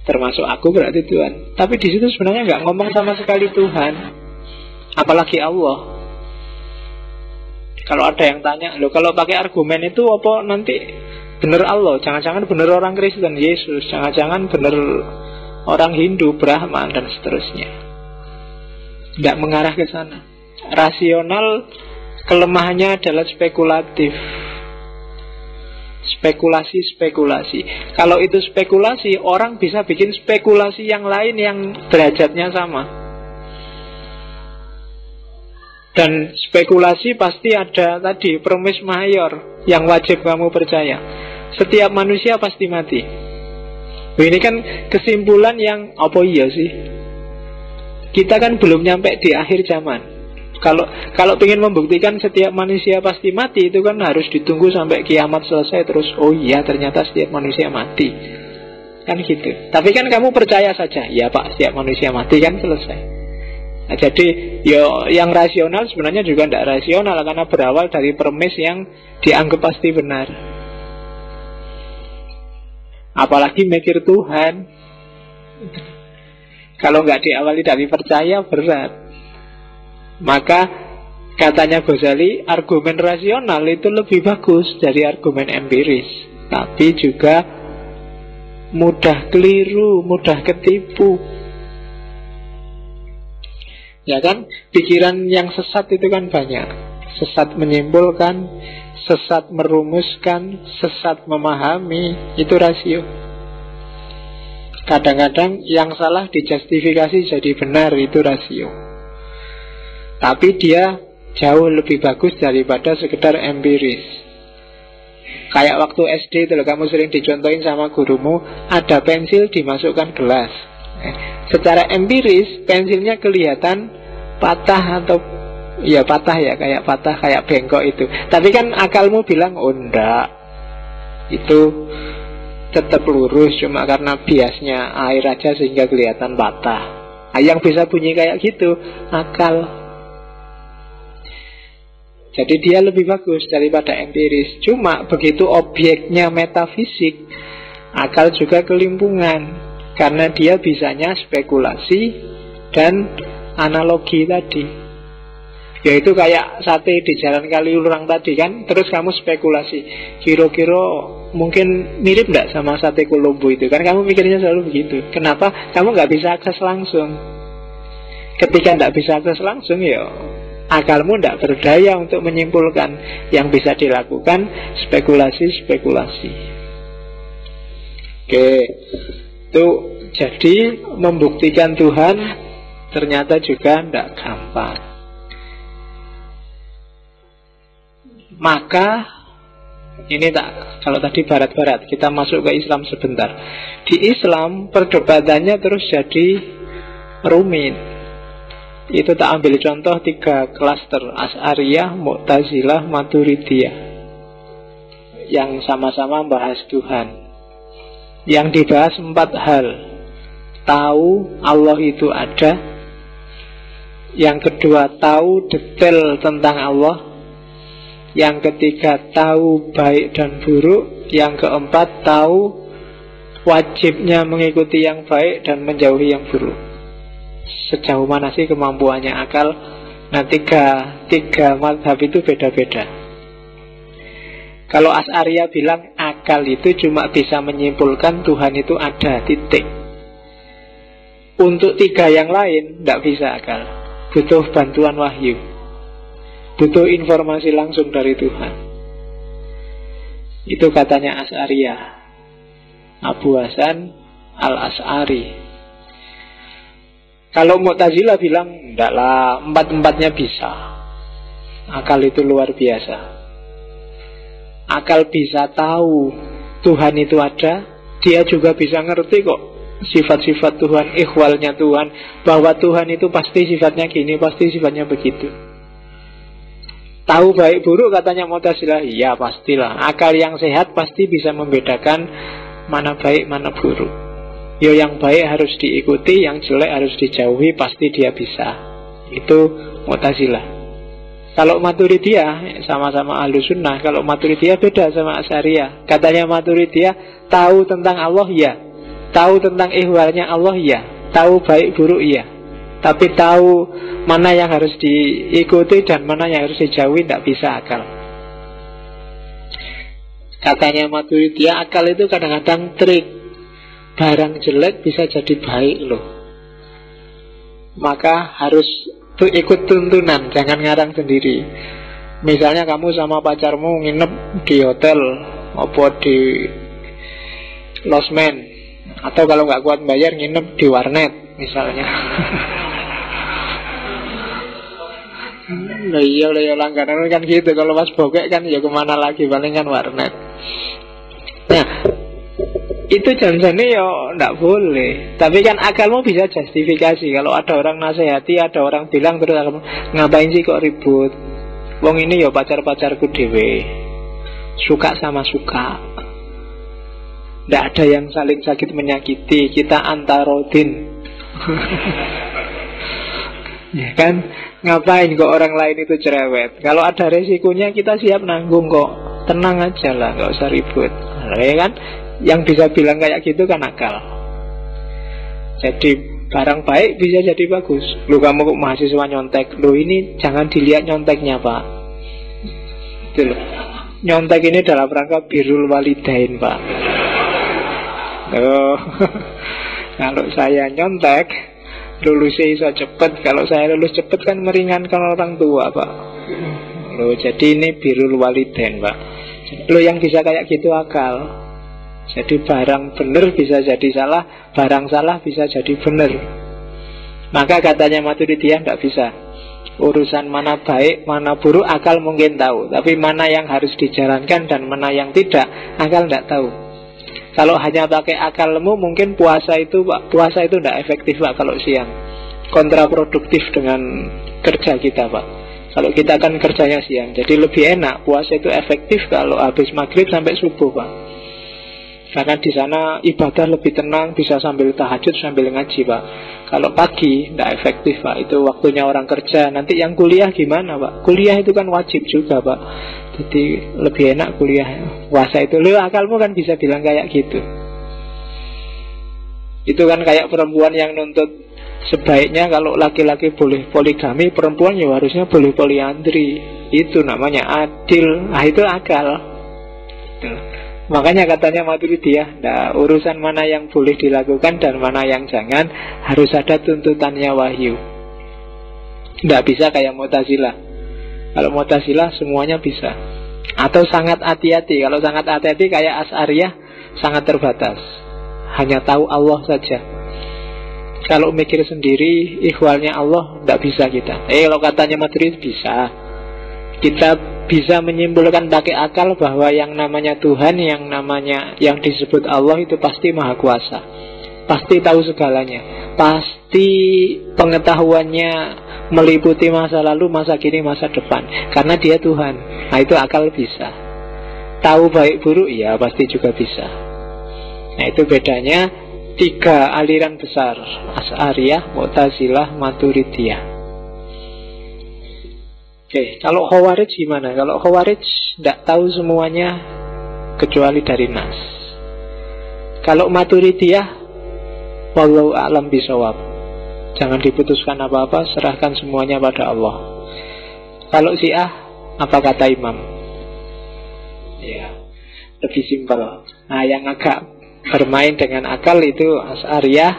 Termasuk aku berarti Tuhan. Tapi di situ sebenarnya nggak ngomong sama sekali Tuhan, apalagi Allah. Kalau ada yang tanya, loh kalau pakai argumen itu apa nanti bener Allah? Jangan-jangan bener orang Kristen, Yesus. Jangan-jangan bener orang Hindu, Brahman, dan seterusnya. Tidak mengarah ke sana. Rasional kelemahannya adalah spekulatif. Spekulasi. Kalau itu spekulasi, orang bisa bikin spekulasi yang lain yang derajatnya sama. Dan spekulasi pasti ada tadi premis mayor yang wajib kamu percaya. Setiap manusia pasti mati. Ini kan kesimpulan yang apa iya sih? Kita kan belum nyampe di akhir zaman. Kalau ingin membuktikan setiap manusia pasti mati, itu kan harus ditunggu sampai kiamat selesai terus. Oh iya, ternyata setiap manusia mati. Kan gitu. Tapi kan kamu percaya saja, ya Pak, setiap manusia mati, kan selesai. Nah, jadi yang rasional sebenarnya juga tidak rasional, karena berawal dari premis yang dianggap pasti benar. Apalagi mikir Tuhan. Kalau nggak diawali dari percaya, berat. Maka katanya Ghazali, argumen rasional itu lebih bagus dari argumen empiris. Tapi juga mudah keliru, mudah ketipu. Ya kan? Pikiran yang sesat itu kan banyak. Sesat menyimpulkan, sesat merumuskan, sesat memahami. Itu rasio. Kadang-kadang yang salah dijustifikasi jadi benar, itu rasio. Tapi dia jauh lebih bagus daripada sekedar empiris. Kayak waktu SD itu loh, kamu sering dicontohin sama gurumu, ada pensil dimasukkan gelas. Secara empiris pensilnya kelihatan patah atau ya patah ya, kayak patah, kayak bengkok itu. Tapi kan akalmu bilang, oh enggak, itu tetap lurus, cuma karena biasnya air aja sehingga kelihatan patah. Yang bisa bunyi kayak gitu akal. Jadi dia lebih bagus daripada empiris. Cuma begitu objeknya metafisik, akal juga kelimpungan, karena dia bisanya spekulasi dan analogi tadi. Yaitu kayak sate di Jalan Kaliurang tadi kan. Terus kamu spekulasi, kira-kira mungkin mirip nggak sama sate Kolombo itu. Kan kamu mikirnya selalu begitu. Kenapa? Kamu nggak bisa akses langsung. Ketika nggak bisa akses langsung, ya akalmu nggak berdaya untuk menyimpulkan. Yang bisa dilakukan spekulasi-spekulasi. Oke, itu jadi membuktikan Tuhan ternyata juga tidak gampang. Maka ini tak, kalau tadi barat-barat, kita masuk ke Islam sebentar. Di Islam perdebatannya terus jadi rumit. Itu tak ambil contoh 3 klaster, Asy'ariyah, Mu'tazilah, Maturidiyah, yang sama-sama membahas Tuhan. Yang dibahas 4 hal. Tahu Allah itu ada. Yang kedua, tahu detail tentang Allah. Yang ketiga, tahu baik dan buruk. Yang keempat, tahu wajibnya mengikuti yang baik dan menjauhi yang buruk. Sejauh mana sih kemampuannya akal? Nah, tiga mazhab itu beda-beda. Kalau Asy'ariyah bilang akal itu cuma bisa menyimpulkan Tuhan itu ada, titik. Untuk 3 yang lain tidak bisa akal. Butuh bantuan wahyu, butuh informasi langsung dari Tuhan. Itu katanya Asy'ariyah, Abu Hasan Al-Asy'ari. Kalau Mu'tazilah bilang enggak lah, 4-4-nya bisa. Akal itu luar biasa. Akal bisa tahu Tuhan itu ada. Dia juga bisa ngerti kok sifat-sifat Tuhan, ikhwalnya Tuhan, bahwa Tuhan itu pasti sifatnya gini, pasti sifatnya begitu. Tahu baik buruk katanya Mu'tazilah, iya pastilah. Akal yang sehat pasti bisa membedakan mana baik, mana buruk. Yo, yang baik harus diikuti, yang jelek harus dijauhi, pasti dia bisa. Itu Mu'tazilah. Kalau Maturidiyah sama-sama Ahlus Sunnah. Kalau Maturidiyah beda sama Asy'ariyah. Katanya Maturidiyah, tahu tentang Allah ya, tahu tentang ihwalnya Allah ya, tahu baik buruk ya, tapi tahu mana yang harus diikuti dan mana yang harus dijauhi tidak bisa akal. Katanya Maturidiyah, akal itu kadang-kadang trik. Barang jelek bisa jadi baik loh. Maka harus ikut tuntunan, jangan ngarang sendiri. Misalnya kamu sama pacarmu nginep di hotel apa di losmen, atau kalau nggak kuat bayar nginep di warnet misalnya. Lah iya langganan kan gitu. Kalau pas bokek kan ya kemana lagi, paling kan warnet. Nah, itu janjinya ya nggak boleh. Tapi kan akalmu bisa justifikasi. Kalau ada orang nasihati, ada orang bilang, terus akalmu, ngapain sih kok ribut? Wong ini ya pacar-pacarku dewe, suka sama suka, nggak ada yang saling sakit menyakiti, kita antarodin. Ya kan, ngapain kok orang lain itu cerewet? Kalau ada resikonya kita siap nanggung kok. Tenang aja lah, nggak usah ribut. Ya kan? Yang bisa bilang kayak gitu kan akal. Jadi barang baik bisa jadi bagus. Lu kamu kok mahasiswa nyontek, lu ini jangan dilihat nyonteknya pak. Itu loh. Nyontek ini dalam rangka birrul walidain pak. Oh. Kalau saya nyontek lulusnya bisa cepet. Kalau saya lulus cepet kan meringankan orang tua pak. Loh, jadi ini birrul walidain pak. Lo yang bisa kayak gitu akal. Jadi barang benar bisa jadi salah, barang salah bisa jadi benar. Maka katanya Maturidiyah tidak bisa. Urusan mana baik, mana buruk akal mungkin tahu, tapi mana yang harus dijalankan dan mana yang tidak, akal tidak tahu. Kalau hanya pakai akalmu, mungkin puasa itu tidak efektif pak kalau siang. Kontraproduktif dengan kerja kita pak. Kalau kita kan kerjanya siang, jadi lebih enak. Puasa itu efektif kalau habis maghrib sampai subuh pak. Karena di sana ibadah lebih tenang, bisa sambil tahajud, sambil ngaji, Pak. Kalau pagi, tidak efektif, Pak. Itu waktunya orang kerja. Nanti yang kuliah gimana, Pak? Kuliah itu kan wajib juga, Pak. Jadi lebih enak kuliah. Puasa itu, lu akalmu kan bisa bilang kayak gitu. Itu kan kayak perempuan yang nuntut sebaiknya kalau laki-laki boleh poligami, perempuan ya harusnya boleh poliandri. Itu namanya adil. Nah, itu akal. Makanya katanya Maturidiyah, nah, urusan mana yang boleh dilakukan dan mana yang jangan, harus ada tuntutannya wahyu. Tidak bisa kayak Mu'tazilah. Kalau Mu'tazilah semuanya bisa. Atau sangat hati-hati. Kalau sangat hati-hati kayak Asy'ariyah, sangat terbatas. Hanya tahu Allah saja. Kalau mikir sendiri, ihwalnya Allah, tidak bisa kita. Kalau katanya Maturidiyah bisa. Kita bisa menyimpulkan pakai akal bahwa yang namanya Tuhan, yang disebut Allah itu pasti maha kuasa, pasti tahu segalanya, pasti pengetahuannya meliputi masa lalu, masa kini, masa depan, karena dia Tuhan. Nah, itu akal bisa. Tahu baik buruk, ya pasti juga bisa. Nah, itu bedanya tiga aliran besar, Asy'ariyah, Mu'tazilah, Maturidiyah. Oke, kalau Khawarij gimana? Kalau Khawarij tidak tahu semuanya kecuali dari nas. Kalau Maturidiyah, wallahu a'lam bishawab, jangan diputuskan apa-apa, serahkan semuanya pada Allah. Kalau Syiah, apa kata Imam? Ya, lebih simpel. Nah, yang agak bermain dengan akal itu Asy'ariyah,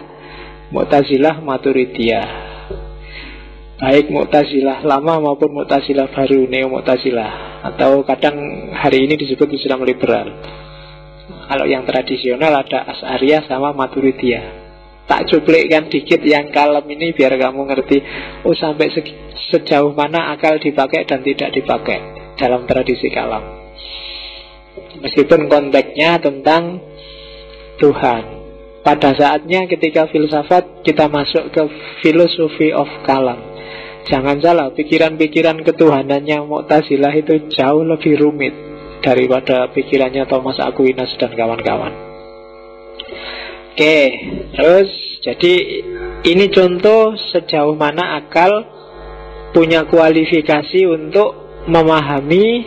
Mu'tazilah, Maturidiyah. Baik Mu'tazilah lama maupun Mu'tazilah baru, Neo Mu'tazilah, atau kadang hari ini disebut Islam liberal. Kalau yang tradisional ada Asy'ariyah sama Maturidiyah. Tak cuplikkan dikit yang kalem ini biar kamu ngerti, oh sampai sejauh mana akal dipakai dan tidak dipakai dalam tradisi kalam. Meskipun konteksnya tentang Tuhan. Pada saatnya ketika filsafat, kita masuk ke philosophy of kalam. Jangan salah, pikiran-pikiran ketuhanannya Mu'tazilah itu jauh lebih rumit daripada pikirannya Thomas Aquinas dan kawan-kawan. Oke, terus jadi ini contoh sejauh mana akal punya kualifikasi untuk memahami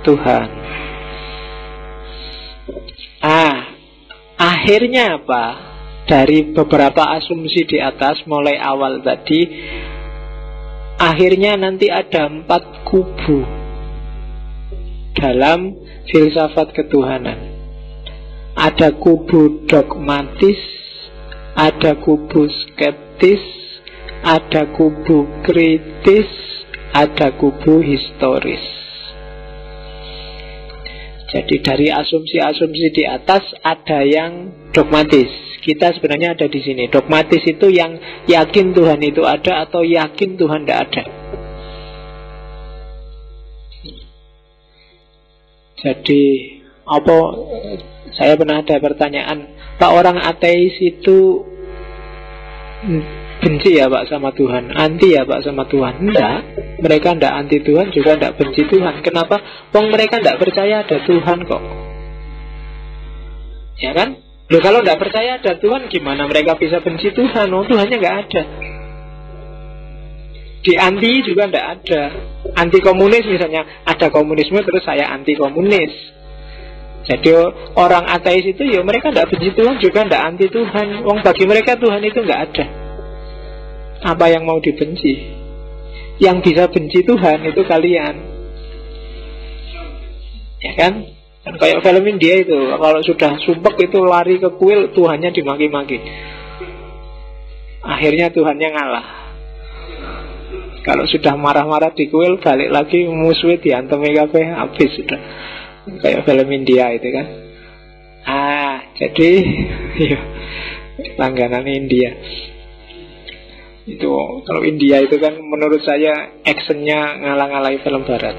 Tuhan. Akhirnya apa? Dari beberapa asumsi di atas mulai awal tadi, akhirnya nanti ada 4 kubu dalam filsafat ketuhanan. Ada kubu dogmatis, ada kubu skeptis, ada kubu kritis, ada kubu historis. Jadi dari asumsi-asumsi di atas ada yang dogmatis. Kita sebenarnya ada di sini. Dogmatis itu yang yakin Tuhan itu ada atau yakin Tuhan tidak ada. Jadi apa? Saya pernah ada pertanyaan, Pak, orang ateis itu benci ya Pak sama Tuhan, anti ya Pak sama Tuhan? Enggak, mereka enggak anti Tuhan juga enggak benci Tuhan. Kenapa? Wong mereka enggak percaya ada Tuhan kok. Ya kan? Loh, kalau enggak percaya ada Tuhan, gimana mereka bisa benci Tuhan? Oh, Tuhannya enggak ada. Di anti juga enggak ada. Anti komunis misalnya, ada komunisme terus saya anti komunis. Jadi orang ateis itu ya mereka enggak benci Tuhan juga enggak anti Tuhan. Wong bagi mereka Tuhan itu enggak ada. Apa yang mau dibenci? Yang bisa benci Tuhan itu kalian. Ya kan? Dan kayak film India itu, kalau sudah sumpek itu lari ke kuil, Tuhannya dimaki-maki. Akhirnya Tuhannya ngalah. Kalau sudah marah-marah di kuil, balik lagi musuhnya diantemi kabeh, habis sudah. Kayak film India itu kan. Jadi ya, langganan India. Itu kalau India itu kan menurut saya actionnya ngalah-ngalahi film Barat.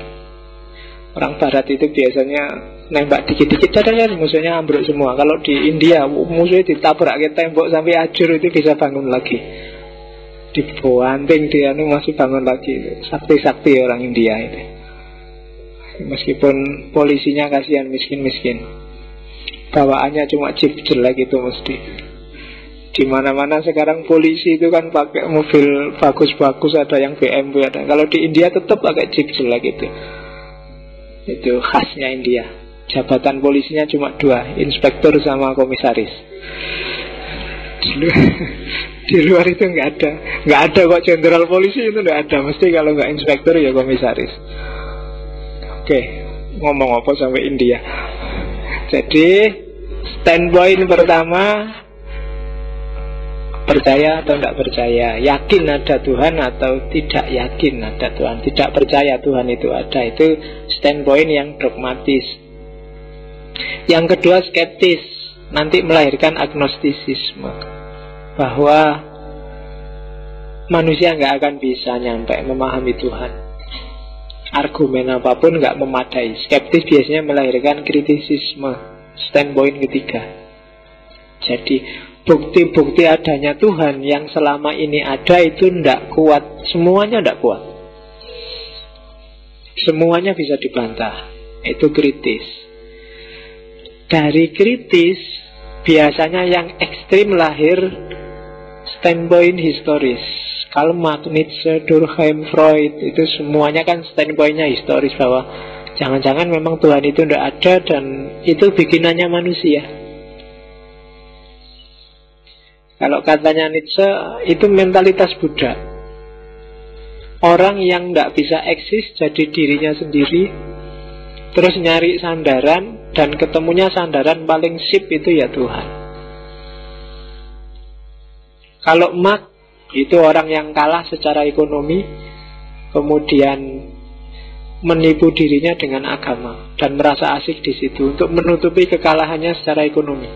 Orang Barat itu biasanya nembak dikit-dikit cadang musuhnya ambruk semua. Kalau di India musuhnya ditabrak ke tembok sampai hancur, itu bisa bangun lagi. Dibanting dia masih bangun lagi. Sakti-sakti orang India itu. Meskipun polisinya kasihan miskin-miskin. bawaannya cuma jeep jelek itu mesti. Di mana-mana sekarang polisi itu kan pakai mobil bagus-bagus, ada yang BMW ada. Kalau di India tetap pakai jeep jelek itu. Itu khasnya India. Jabatan polisinya cuma 2, inspektur sama komisaris. Di luar itu nggak ada kok jenderal polisi itu nggak ada. Mesti kalau nggak inspektur ya komisaris. Oke, ngomong apa sampai India. Jadi standpoint pertama, percaya atau tidak percaya, yakin ada Tuhan atau tidak yakin ada Tuhan, tidak percaya Tuhan itu ada, itu standpoint yang dogmatis. Yang kedua skeptis, nanti melahirkan agnostisisme, bahwa manusia nggak akan bisa nyampe memahami Tuhan, argumen apapun nggak memadai. Skeptis biasanya melahirkan kritisisme, standpoint ketiga. Jadi bukti-bukti adanya Tuhan yang selama ini ada itu tidak kuat. Semuanya tidak kuat. Semuanya bisa dibantah. Itu kritis. Dari kritis biasanya yang ekstrim lahir standpoint historis. Karl Marx, Nietzsche, Durkheim, Freud, itu semuanya kan standpointnya historis, bahwa jangan-jangan memang Tuhan itu tidak ada dan itu bikinannya manusia. Kalau katanya Nietzsche, itu mentalitas Buddha. Orang yang tidak bisa eksis jadi dirinya sendiri, terus nyari sandaran, dan ketemunya sandaran paling sip itu ya Tuhan. Kalau Marx, itu orang yang kalah secara ekonomi, kemudian menipu dirinya dengan agama dan merasa asik di situ untuk menutupi kekalahannya secara ekonomi.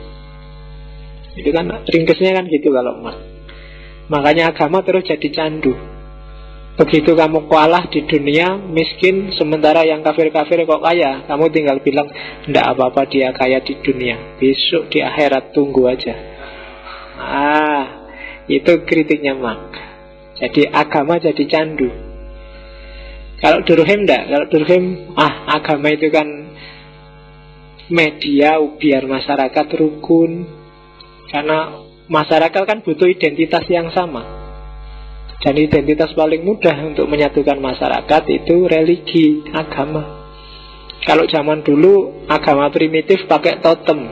Itu kan ringkesnya kan gitu kalau Marx. Makanya agama terus jadi candu. Begitu kamu kalah di dunia, miskin, sementara yang kafir-kafir kok kaya, kamu tinggal bilang, ndak apa-apa dia kaya di dunia, besok di akhirat tunggu aja. Itu kritiknya Marx. Jadi agama jadi candu. Kalau Durkheim enggak. Kalau Durkheim, agama itu kan media biar masyarakat rukun. Karena masyarakat kan butuh identitas yang sama. Dan identitas paling mudah untuk menyatukan masyarakat itu religi, agama. Kalau zaman dulu agama primitif pakai totem.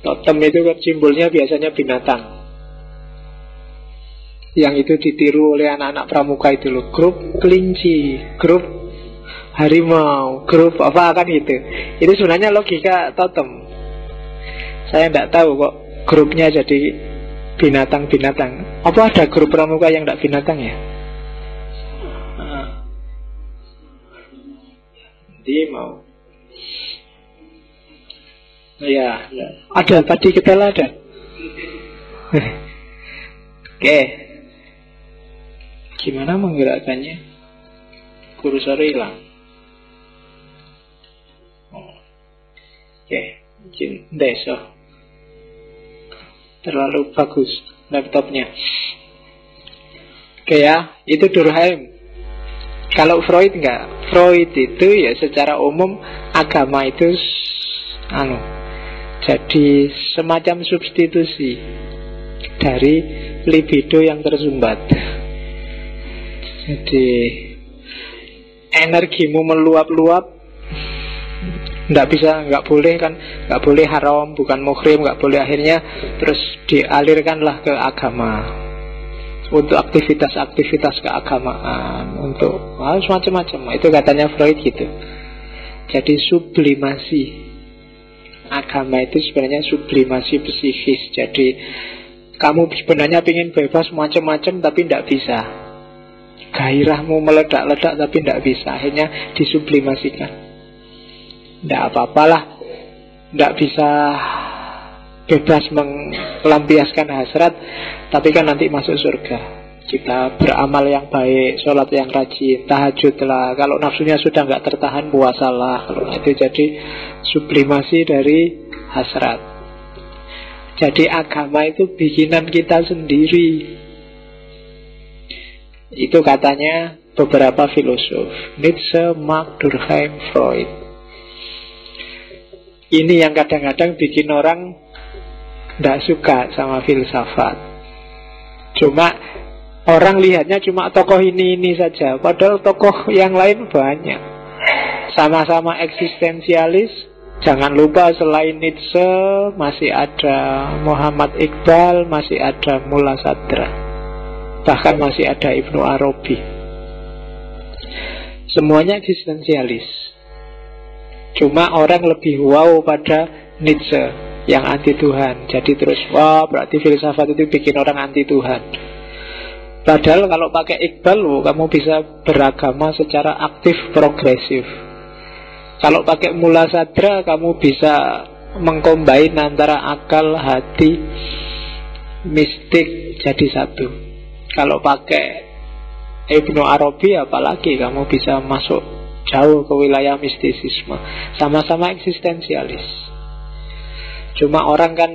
Totem itu kan simbolnya biasanya binatang. Yang itu ditiru oleh anak-anak pramuka itu loh. Grup kelinci, grup harimau, grup apa kan itu. Itu sebenarnya logika totem. Saya tidak tahu kok grupnya jadi binatang-binatang. Apa ada grup pramuka yang tidak binatang ya? Nanti mau. Ya, ada tadi kita ada. Oke. Gimana menggerakkannya? Kursor hilang. Oke, mungkin besok. Terlalu bagus laptopnya. Oke ya, itu Durkheim. Kalau Freud enggak. Freud itu ya secara umum agama itu jadi semacam substitusi dari libido yang tersumbat. Jadi energimu meluap-luap, nggak boleh kan, nggak boleh haram, bukan muhrim, nggak boleh, akhirnya terus dialirkanlah ke agama untuk aktivitas-aktivitas keagamaan, untuk semacam-macam. Itu katanya Freud gitu. Jadi sublimasi agama itu sebenarnya sublimasi psikis. Jadi kamu sebenarnya ingin bebas macam-macam tapi tidak bisa. Gairahmu meledak-ledak tapi tidak bisa, akhirnya disublimasikan. Tidak apa-apalah, tidak bisa bebas melampiaskan hasrat, tapi kan nanti masuk surga. Kita beramal yang baik, sholat yang rajin, tahajud lah. Kalau nafsunya sudah nggak tertahan, puasalah. Kalau itu jadi sublimasi dari hasrat. Jadi agama itu bikinan kita sendiri. Itu katanya beberapa filosof, Nietzsche, Marx, Durkheim, Freud. Ini yang kadang-kadang bikin orang tidak suka sama filsafat. Cuma orang lihatnya cuma tokoh ini saja, padahal tokoh yang lain banyak. Sama-sama eksistensialis. Jangan lupa selain Nietzsche masih ada Muhammad Iqbal, masih ada Mullah Sadra, bahkan masih ada Ibnu Arabi. Semuanya eksistensialis. Cuma orang lebih wow pada Nietzsche yang anti Tuhan. Jadi terus, wah berarti filsafat itu bikin orang anti Tuhan. Padahal kalau pakai Iqbal, kamu bisa beragama secara aktif, progresif. Kalau pakai Mullah Sadra, kamu bisa mengcombine antara akal, hati, mistik jadi satu. Kalau pakai Ibnu Arabi, apalagi kamu bisa masuk jauh ke wilayah mistisisme. Sama-sama eksistensialis. Cuma orang kan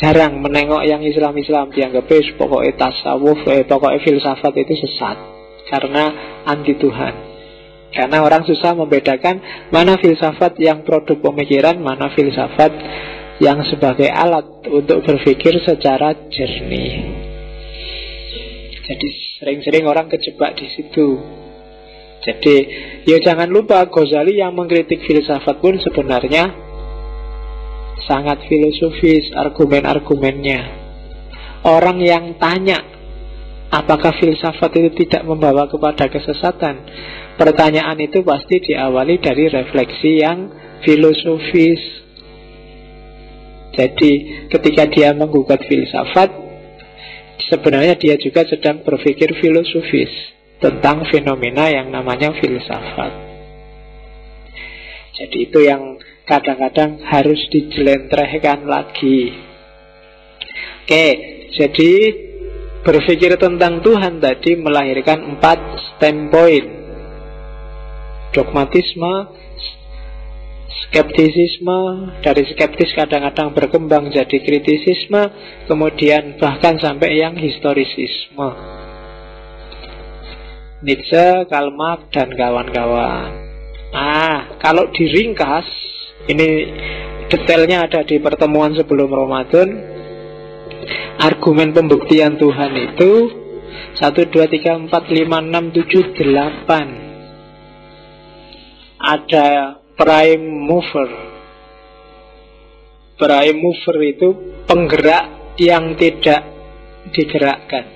jarang menengok yang Islam-Islam, dianggap pokoknya tasawuf, pokoknya filsafat itu sesat karena anti Tuhan. Karena orang susah membedakan mana filsafat yang produk pemikiran, mana filsafat yang sebagai alat untuk berpikir secara jernih. Jadi sering-sering orang kejebak di situ. Jadi ya jangan lupa Ghazali yang mengkritik filsafat pun sebenarnya sangat filosofis argumen-argumennya. Orang yang tanya apakah filsafat itu tidak membawa kepada kesesatan, pertanyaan itu pasti diawali dari refleksi yang filosofis. Jadi ketika dia menggugat filsafat, sebenarnya dia juga sedang berpikir filosofis tentang fenomena yang namanya filsafat. Jadi itu yang kadang-kadang harus dijelentrehkan lagi. Oke, jadi berpikir tentang Tuhan tadi melahirkan 4 standpoint. Dogmatisme, skeptisisme, dari skeptis kadang-kadang berkembang jadi kritisisme, kemudian bahkan sampai yang historisisme. Nietzsche, Karl Marx, dan kawan-kawan. Nah, kalau diringkas, ini detailnya ada di pertemuan sebelum Ramadan. Argumen pembuktian Tuhan itu 1, 2, 3, 4, 5, 6, 7, 8. Ada prime mover. Prime mover itu penggerak yang tidak digerakkan.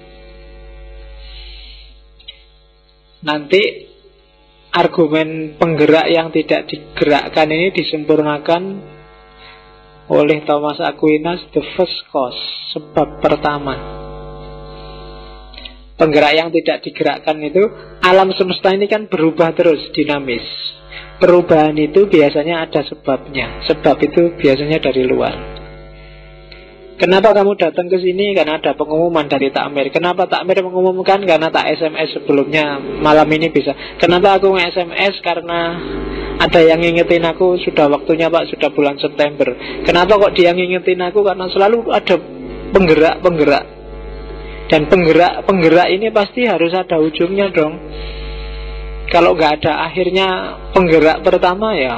Nanti argumen penggerak yang tidak digerakkan ini disempurnakan oleh Thomas Aquinas, the first cause, sebab pertama. Penggerak yang tidak digerakkan itu, alam semesta ini kan berubah terus, dinamis. Perubahan itu biasanya ada sebabnya. Sebab itu biasanya dari luar. Kenapa kamu datang ke sini? Karena ada pengumuman dari takmir. Kenapa takmir mengumumkan? Karena tak SMS sebelumnya malam ini bisa. Kenapa aku nge-SMS? Karena ada yang ngingetin aku, sudah waktunya Pak, sudah bulan September. Kenapa kok dia ngingetin aku? Karena selalu ada penggerak-penggerak. Dan penggerak ini pasti harus ada ujungnya dong. Kalau nggak ada akhirnya penggerak pertama, ya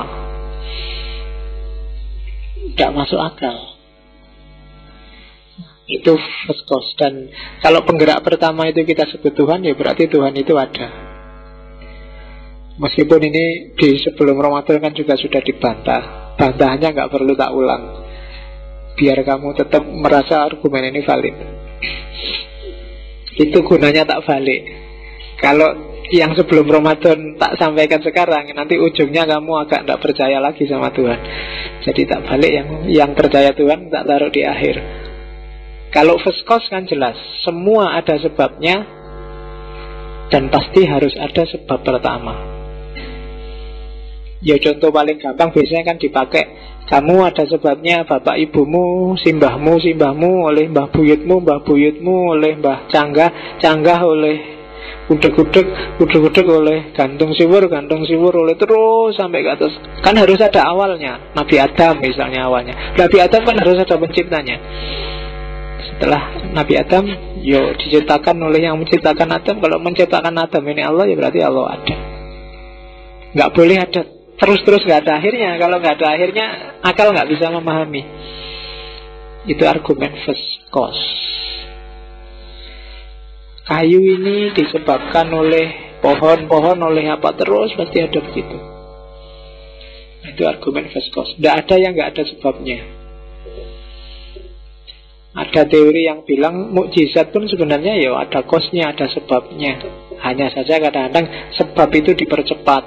nggak masuk akal. Itu first cause. Dan kalau penggerak pertama itu kita sebut Tuhan, ya berarti Tuhan itu ada. Meskipun ini di sebelum Ramadan kan juga sudah dibantah. Bantahannya nggak perlu tak ulang, biar kamu tetap merasa argumen ini valid. Itu gunanya tak balik. Kalau yang sebelum Ramadan tak sampaikan sekarang, nanti ujungnya kamu agak tidak percaya lagi sama Tuhan. Jadi tak balik, yang percaya Tuhan tak taruh di akhir. Kalau first cause kan jelas, semua ada sebabnya, dan pasti harus ada sebab pertama. Ya contoh paling gampang biasanya kan dipakai, kamu ada sebabnya, bapak ibumu, simbahmu oleh mbah buyutmu oleh mbah canggah oleh udek oleh gantung siwur oleh terus sampai ke atas. Kan harus ada awalnya. Nabi Adam misalnya awalnya. Nabi Adam kan harus ada penciptanya. Setelah Nabi Adam, yo diciptakan oleh yang menciptakan Adam. Kalau menciptakan Adam ini Allah, ya berarti Allah ada. Nggak boleh ada terus-terus nggak ada akhirnya. Kalau nggak ada akhirnya, akal nggak bisa memahami. Itu argumen first cause. Kayu ini disebabkan oleh pohon oleh apa, terus pasti ada begitu. Itu argumen first cause. Tidak ada yang nggak ada sebabnya. Ada teori yang bilang mukjizat pun sebenarnya ya ada cause-nya, ada sebabnya. Hanya saja kadang-kadang sebab itu dipercepat.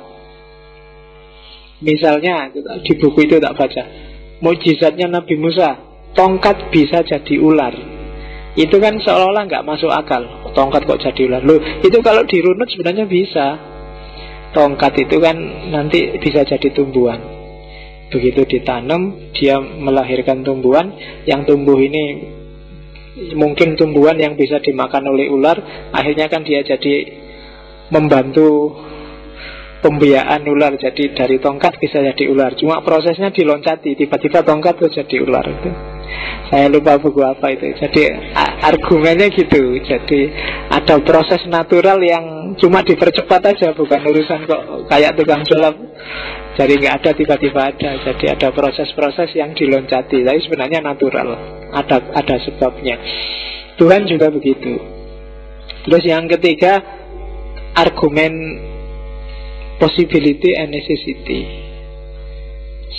Misalnya di buku itu tak baca, mukjizatnya Nabi Musa, tongkat bisa jadi ular. Itu kan seolah-olah nggak masuk akal. Tongkat kok jadi ular? Loh, itu kalau dirunut sebenarnya bisa. Tongkat itu kan nanti bisa jadi tumbuhan. Begitu ditanam, dia melahirkan tumbuhan. Yang tumbuh ini mungkin tumbuhan yang bisa dimakan oleh ular. Akhirnya kan dia jadi membantu pembiayaan ular. Jadi dari tongkat bisa jadi ular. Cuma prosesnya diloncati, tiba-tiba tongkat tuh jadi ular. Itu saya lupa buku apa itu. Jadi argumennya gitu. Jadi ada proses natural yang cuma dipercepat aja, bukan urusan kok kayak tukang sulap. Jadi nggak ada tiba-tiba ada. Jadi ada proses-proses yang diloncati. Tapi sebenarnya natural. Ada sebabnya. Tuhan juga begitu. Terus yang ketiga, argumen possibility and necessity.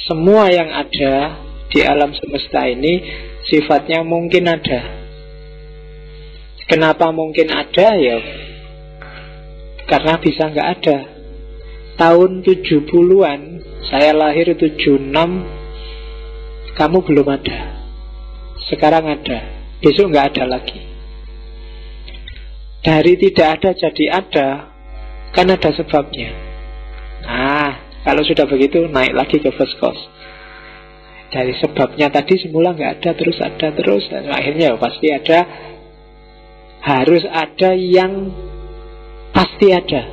Semua yang ada di alam semesta ini sifatnya mungkin ada. Kenapa mungkin ada? Ya karena bisa nggak ada. Tahun 70-an, saya lahir 76, kamu belum ada. Sekarang ada, besok nggak ada lagi. Dari tidak ada jadi ada, kan ada sebabnya. Nah, kalau sudah begitu naik lagi ke first cause. Dari sebabnya tadi semula nggak ada, terus ada terus, dan akhirnya pasti ada. Harus ada yang pasti ada,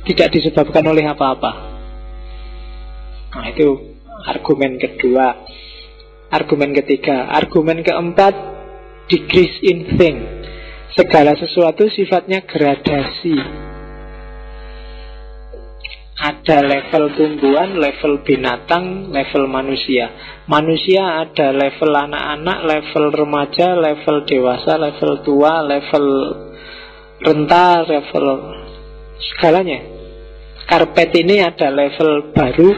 tidak disebabkan oleh apa-apa. Nah, itu argumen kedua. Argumen ketiga. Argumen keempat, degrees in thing. Segala sesuatu sifatnya gradasi. Ada level tumbuhan, level binatang, level manusia. Manusia ada level anak-anak, level remaja, level dewasa, level tua, level renta, level segalanya. Karpet ini ada level baru,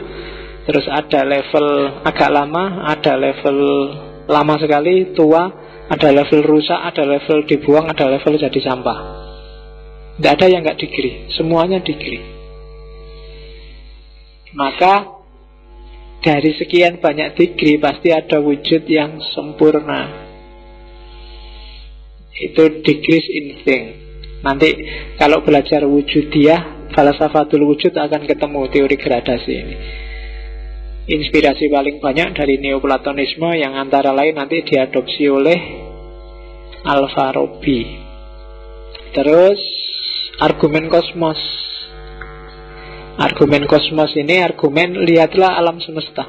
terus ada level agak lama, ada level lama sekali, tua, ada level rusak, ada level dibuang, ada level jadi sampah. Tidak ada yang nggak degree, semuanya degree. Maka dari sekian banyak degree pasti ada wujud yang sempurna. Itu degrees in thing. Nanti kalau belajar wujudiyah, falsafatul wujud, akan ketemu teori gradasi ini. Inspirasi paling banyak dari Neoplatonisme, yang antara lain nanti diadopsi oleh Al-Farabi. Terus argumen kosmos. Argumen kosmos ini argumen lihatlah alam semesta.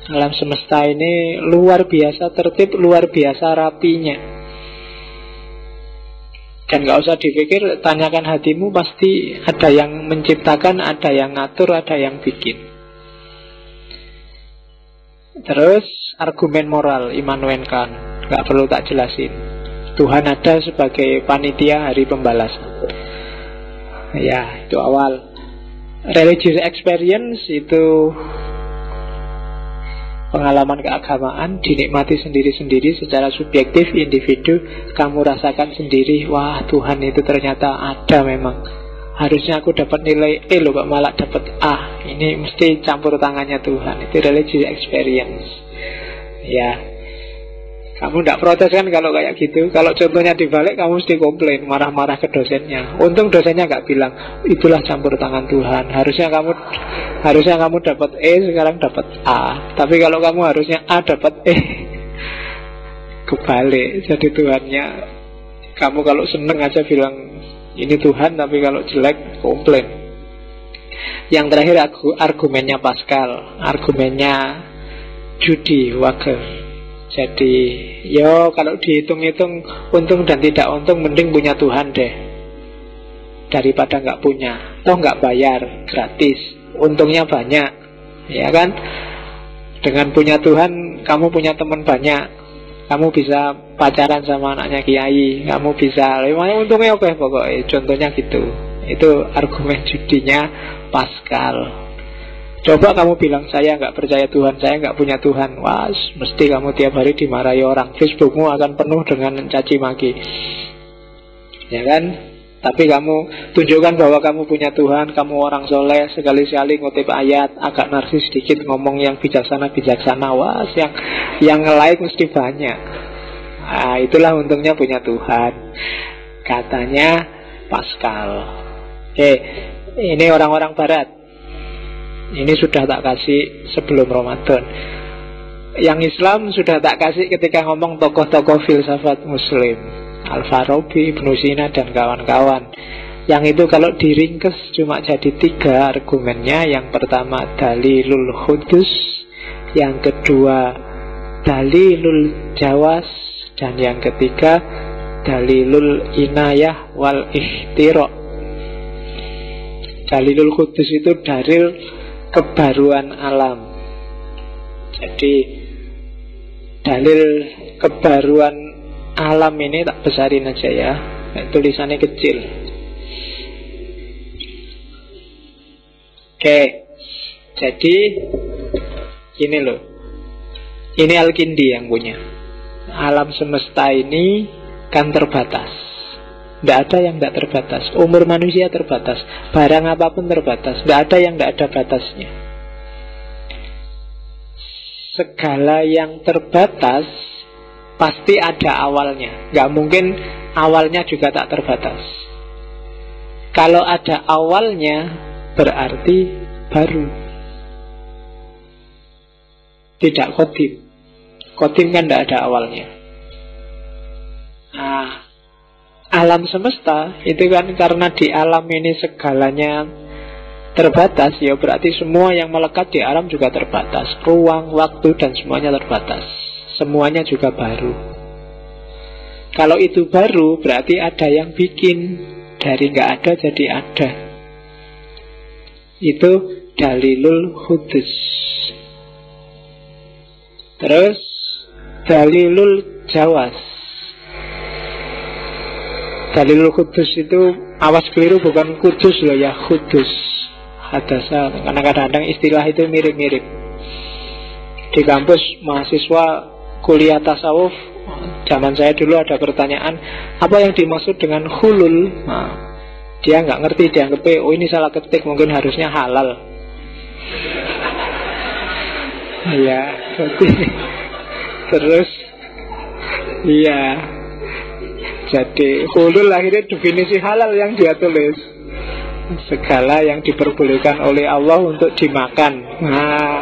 Alam semesta ini luar biasa tertib, luar biasa rapinya. Dan gak usah dipikir, tanyakan hatimu, pasti ada yang menciptakan, ada yang ngatur, ada yang bikin. Terus argumen moral Immanuel Kant, gak perlu tak jelasin. Tuhan ada sebagai panitia hari pembalasan. Ya, itu awal. Religious experience itu pengalaman keagamaan, dinikmati sendiri-sendiri secara subjektif, individu. Kamu rasakan sendiri, wah Tuhan itu ternyata ada memang. Harusnya aku dapat nilai E loh, kok malah dapat A. Ini mesti campur tangannya Tuhan. Itu religious experience. Ya, kamu tidak protes kan kalau kayak gitu. Kalau contohnya dibalik, kamu mesti komplain, marah-marah ke dosennya. Untung dosennya nggak bilang itulah campur tangan Tuhan. Harusnya kamu dapat E, sekarang dapat A. Tapi kalau kamu harusnya A dapat E, kebalik. Jadi Tuhannya, kamu kalau seneng aja bilang ini Tuhan, tapi kalau jelek komplain. Yang terakhir argumennya Pascal, argumennya Judy Wager. Jadi, yo kalau dihitung-hitung untung dan tidak untung, mending punya Tuhan deh. daripada nggak punya. Toh nggak bayar, gratis, untungnya banyak, ya kan? Dengan punya Tuhan, kamu punya teman banyak, kamu bisa pacaran sama anaknya kiai, kamu bisa, untungnya oke pokoknya. Contohnya gitu. Itu argumen judinya Pascal. Coba kamu bilang saya nggak percaya Tuhan, saya nggak punya Tuhan, wah, mesti kamu tiap hari dimarahi orang. Facebookmu akan penuh dengan caci maki, ya kan? Tapi kamu tunjukkan bahwa kamu punya Tuhan, kamu orang soleh, sekali-sekali ngutip ayat, agak narsis sedikit, ngomong yang bijaksana, wah, yang nge-like mesti banyak. Nah, itulah untungnya punya Tuhan, katanya Pascal. Oke, ini orang-orang Barat. Ini sudah tak kasih sebelum Ramadan. Yang Islam sudah tak kasih ketika ngomong tokoh-tokoh filsafat Muslim, Al-Farabi, Ibnu Sina, dan kawan-kawan. Yang itu kalau diringkes cuma jadi 3 argumennya. Yang pertama dalilul khudus, yang kedua dalilul jawas, dan yang ketiga dalilul inayah wal ihtiro. Dalilul khudus itu dalil kebaruan alam. Jadi dalil kebaruan alam ini tak besarin aja ya, tulisannya kecil. Oke, jadi ini loh, ini Al-Kindi yang punya. Alam semesta ini kan terbatas, tidak ada yang tidak terbatas. Umur manusia terbatas, barang apapun terbatas, tidak ada yang tidak ada batasnya. Segala yang terbatas pasti ada awalnya. Nggak mungkin awalnya juga tak terbatas. Kalau ada awalnya berarti baru, tidak kodim. Kodim kan tidak ada awalnya. Nah, alam semesta itu kan karena di alam ini segalanya terbatas, ya berarti semua yang melekat di alam juga terbatas. Ruang, waktu, dan semuanya terbatas. Semuanya juga baru. Kalau itu baru berarti ada yang bikin. Dari nggak ada jadi ada. Itu dalilul hudus. Terus dalilul jawas. Dalilul kudus itu, awas keliru, bukan kudus loh ya, kudus. Hadasa, karena kadang-kadang istilah itu mirip-mirip. Di kampus mahasiswa kuliah tasawuf, zaman saya dulu ada pertanyaan, apa yang dimaksud dengan hulul? Nah, dia nggak ngerti, dia anggap, oh ini salah ketik, mungkin harusnya halal. Iya, terus, iya. Jadi hulul akhirnya definisi halal yang dia tulis, segala yang diperbolehkan oleh Allah untuk dimakan. Nah,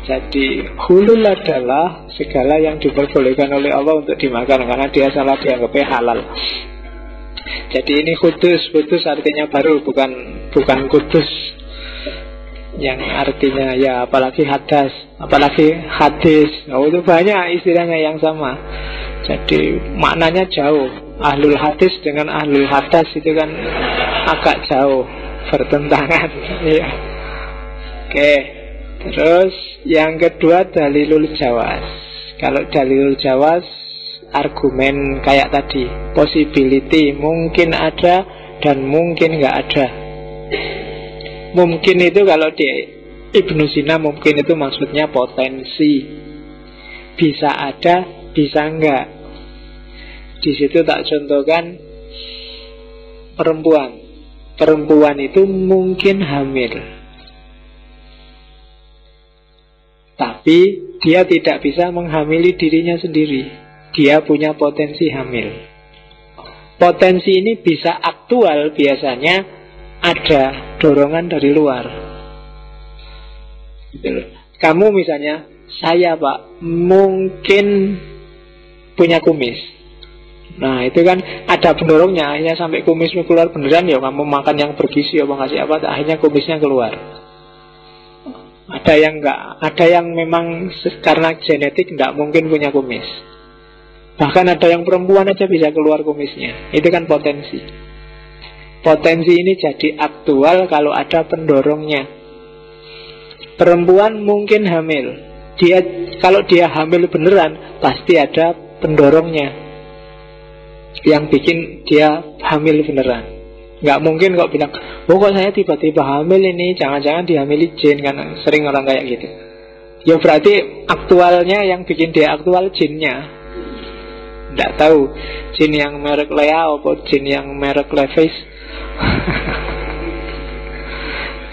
jadi hulul adalah segala yang diperbolehkan oleh Allah untuk dimakan, karena dia salah dianggapnya halal. Jadi ini kudus, kudus artinya baru, bukan kudus yang artinya ya apalagi hadas, apalagi hadis. Oh, itu banyak istilahnya yang sama. Jadi maknanya jauh. Ahlul hadis dengan ahlul hadas itu kan agak jauh, bertentangan. Ya. Oke. Terus yang kedua dalilul jawas. Kalau dalilul jawas, argumen kayak tadi, possibility, mungkin ada dan mungkin nggak ada. Mungkin itu kalau di Ibnu Sina mungkin itu maksudnya potensi, bisa ada, bisa enggak. Di situ tak contohkan perempuan. Perempuan itu mungkin hamil, tapi dia tidak bisa menghamili dirinya sendiri. Dia punya potensi hamil. Potensi ini bisa aktual, biasanya ada dorongan dari luar. Kamu misalnya, saya Pak mungkin punya kumis. Nah itu kan ada pendorongnya, akhirnya sampai kumismu keluar beneran, ya kamu makan yang bergizi apa ngasih apa, akhirnya kumisnya keluar. Ada yang enggak, ada yang memang karena genetik enggak mungkin punya kumis. Bahkan ada yang perempuan aja bisa keluar kumisnya. Itu kan potensi. Potensi ini jadi aktual kalau ada pendorongnya. Perempuan mungkin hamil. Kalau dia hamil beneran, pasti ada pendorongnya yang bikin dia hamil beneran. Nggak mungkin kok bilang, oh kok saya tiba-tiba hamil ini, jangan-jangan dihamili jin. Kan sering orang kayak gitu. Ya berarti aktualnya yang bikin dia aktual jinnya. Nggak tahu jin yang merek Lea atau jin yang merek Levi's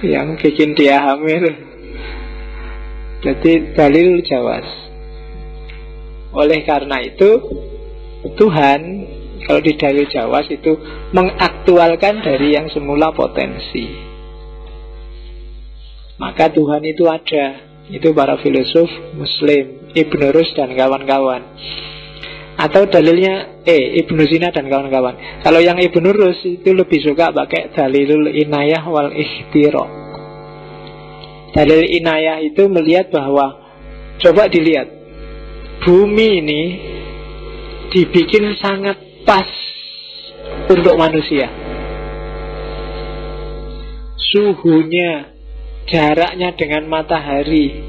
yang bikin dia hamil. Jadi dalil jawas. Oleh karena itu Tuhan kalau di dalil jawas itu mengaktualkan dari yang semula potensi. Maka Tuhan itu ada. Itu para filosof Muslim, Ibn Rus dan kawan-kawan. Atau dalilnya Ibnu Sina dan kawan-kawan. Kalau yang Ibnu Rus itu lebih suka pakai dalilul inayah wal ikhtira. Dalil inayah itu melihat bahwa, coba dilihat, bumi ini dibikin sangat pas untuk manusia. Suhunya, jaraknya dengan matahari,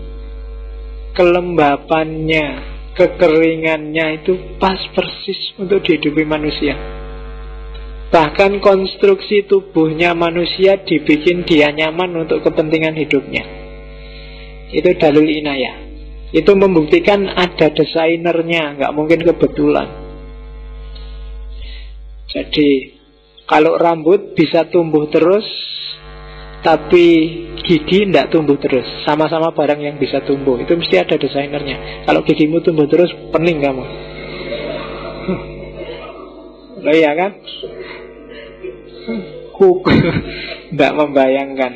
kelembapannya, kekeringannya itu pas persis untuk dihidupi manusia. Bahkan konstruksi tubuhnya manusia dibikin dia nyaman untuk kepentingan hidupnya. Itu dalil inayah. Itu membuktikan ada desainernya, nggak mungkin kebetulan. Jadi kalau rambut bisa tumbuh terus, tapi gigi tidak tumbuh terus. Sama-sama barang yang bisa tumbuh, itu mesti ada desainernya. Kalau gigimu tumbuh terus, pening kamu. Loh iya kan? Tidak membayangkan.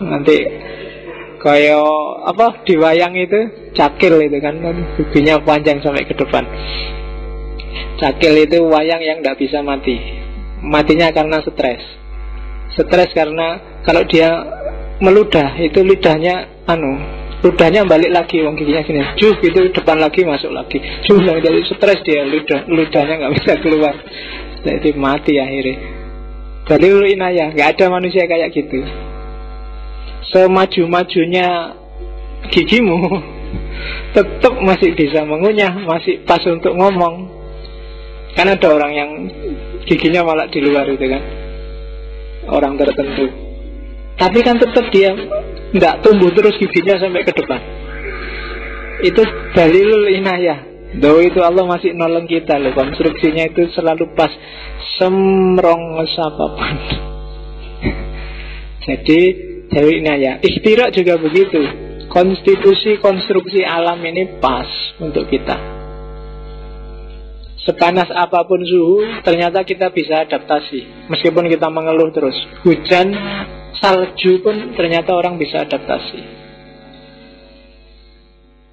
Nanti kayak apa di wayang itu, cakil itu kan, giginya panjang sampai ke depan. Cakil itu wayang yang tidak bisa mati. Matinya karena stres. Stres karena kalau dia meludah itu ludahnya balik lagi, wong giginya gini, gitu depan lagi masuk lagi, jadi stres dia, ludahnya nggak bisa keluar, jadi mati akhirnya. Dalil inayah, nggak ada manusia kayak gitu. Semaju-majunya gigimu tetap masih bisa mengunyah, masih pas untuk ngomong. Kan ada orang yang giginya malah di luar itu kan, orang tertentu. Tapi kan tetap dia tidak tumbuh terus giginya sampai ke depan. Itu dalilul inayah. Itu Allah masih nolong kita loh. Konstruksinya itu selalu pas, semrong apapun. Jadi dalil inayah. Ikhtira juga begitu. Konstitusi konstruksi alam ini pas untuk kita. Sepanas apapun suhu, ternyata kita bisa adaptasi. Meskipun kita mengeluh terus. Hujan, salju pun ternyata orang bisa adaptasi.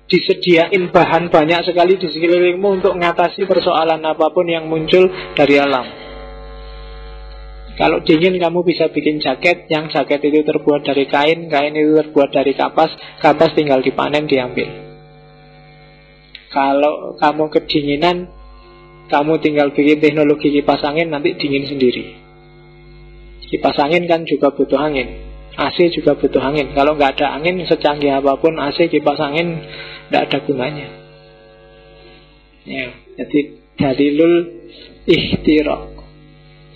Disediain bahan banyak sekali di sekelilingmu untuk mengatasi persoalan apapun yang muncul dari alam. Kalau dingin kamu bisa bikin jaket, yang jaket itu terbuat dari kain, kain itu terbuat dari kapas, kapas tinggal dipanen, diambil. Kalau kamu kedinginan, kamu tinggal bikin teknologi kipas angin, nanti dingin sendiri. Kipas angin kan juga butuh angin, AC juga butuh angin. Kalau nggak ada angin, secanggih apapun AC, kipas angin tidak ada gunanya. Ya, jadi dalilul ikhtira.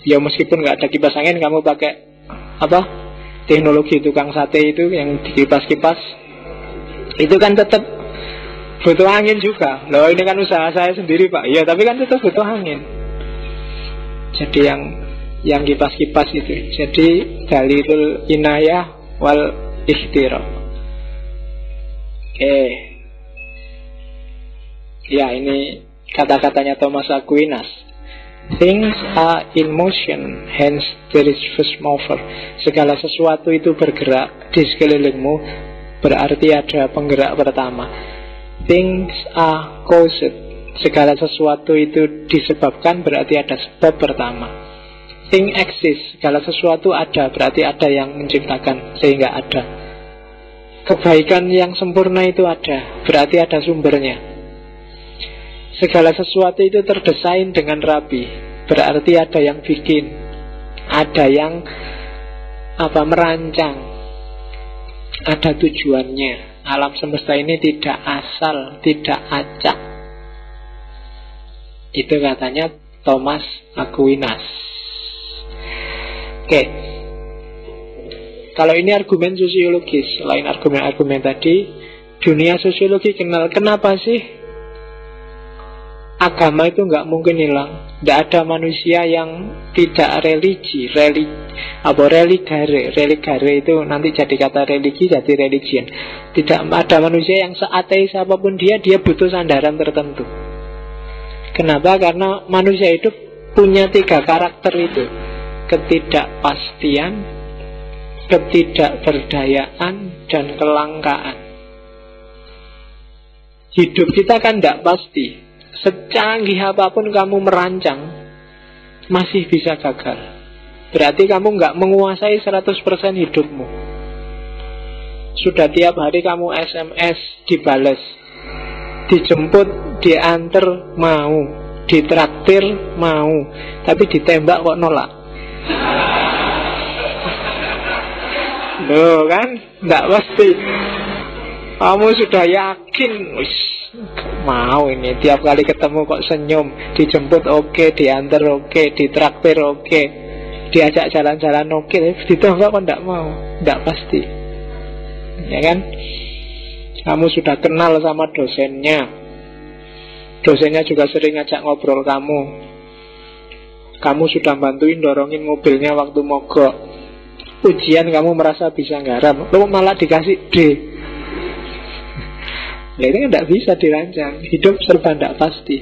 Ya meskipun nggak ada kipas angin, kamu pakai apa? Teknologi tukang sate itu yang dikipas-kipas, itu kan tetap butuh angin juga. Loh ini kan usaha saya sendiri Pak. Ya tapi kan tetap butuh angin. Jadi yang kipas-kipas itu. Jadi dalilul inayah wal ikhtira. Oke. Ya ini kata-katanya Thomas Aquinas. Things are in motion, hence there is first mover. Segala sesuatu itu bergerak di sekelilingmu, berarti ada penggerak pertama. Things are caused, segala sesuatu itu disebabkan, berarti ada sebab pertama. Thing exists, segala sesuatu ada, berarti ada yang menciptakan sehingga ada. Kebaikan yang sempurna itu ada, berarti ada sumbernya. Segala sesuatu itu terdesain dengan rapi, berarti ada yang bikin. Ada yang merancang, ada tujuannya. Alam semesta ini tidak asal, tidak acak. Itu katanya Thomas Aquinas. Oke. Kalau ini argumen sosiologis, selain argumen-argumen tadi, dunia sosiologi kenal. Kenapa sih agama itu nggak mungkin hilang? Tidak ada manusia yang tidak religi. Religare itu nanti jadi kata religi, jadi religion. Tidak ada manusia yang seateis apapun dia butuh sandaran tertentu. Kenapa? Karena manusia hidup punya 3 karakter itu: ketidakpastian, ketidakberdayaan, dan kelangkaan. Hidup kita kan tidak pasti. Secanggih apapun kamu merancang, masih bisa gagal. Berarti kamu nggak menguasai 100% hidupmu. Sudah tiap hari kamu SMS dibales, dijemput, diantar mau, ditraktir mau, tapi ditembak kok nolak. Loh kan, nggak pasti. Kamu sudah yakin, mau ini, tiap kali ketemu kok senyum, dijemput oke, diantar oke, ditraktir oke, diajak jalan-jalan oke, ditembak kok nggak mau, nggak pasti. Ya kan? Kamu sudah kenal sama dosennya, dosennya juga sering ngajak ngobrol kamu. Kamu sudah bantuin dorongin mobilnya waktu mogok. Ujian kamu merasa bisa nggarap, lo malah dikasih D. Nah, ini tidak bisa dirancang. Hidup serba tidak pasti.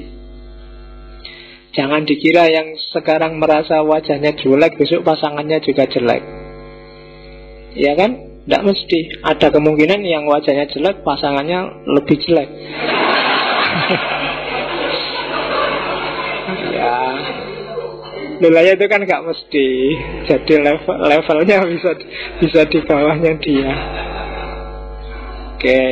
Jangan dikira yang sekarang merasa wajahnya jelek, besok pasangannya juga jelek. Ya kan? Tidak mesti. Ada kemungkinan yang wajahnya jelek, pasangannya lebih jelek. Ya, nilainya itu kan gak mesti. Jadi levelnya bisa di bawahnya dia. Oke.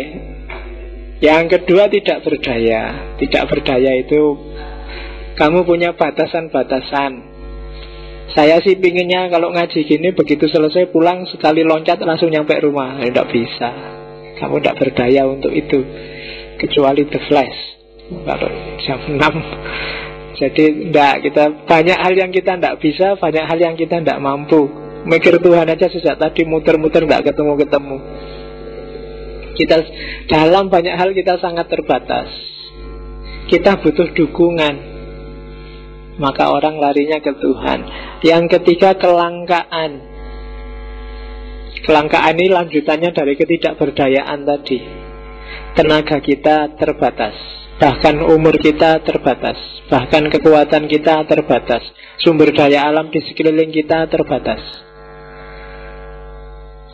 Yang kedua, tidak berdaya. Tidak berdaya itu kamu punya batasan-batasan. Saya sih pinginnya kalau ngaji gini, begitu selesai pulang sekali loncat langsung nyampe rumah. Tidak bisa. Kamu tidak berdaya untuk itu, kecuali The Flash kalau jam 6. Jadi kita banyak hal yang kita tidak bisa, banyak hal yang kita tidak mampu. Mikir Tuhan aja sejak tadi muter-muter tidak ketemu-ketemu. Kita dalam banyak hal kita sangat terbatas. Kita butuh dukungan. Maka orang larinya ke Tuhan. Yang ketiga, kelangkaan. Kelangkaan ini lanjutannya dari ketidakberdayaan tadi. Tenaga kita terbatas, bahkan umur kita terbatas, bahkan kekuatan kita terbatas, sumber daya alam di sekeliling kita terbatas.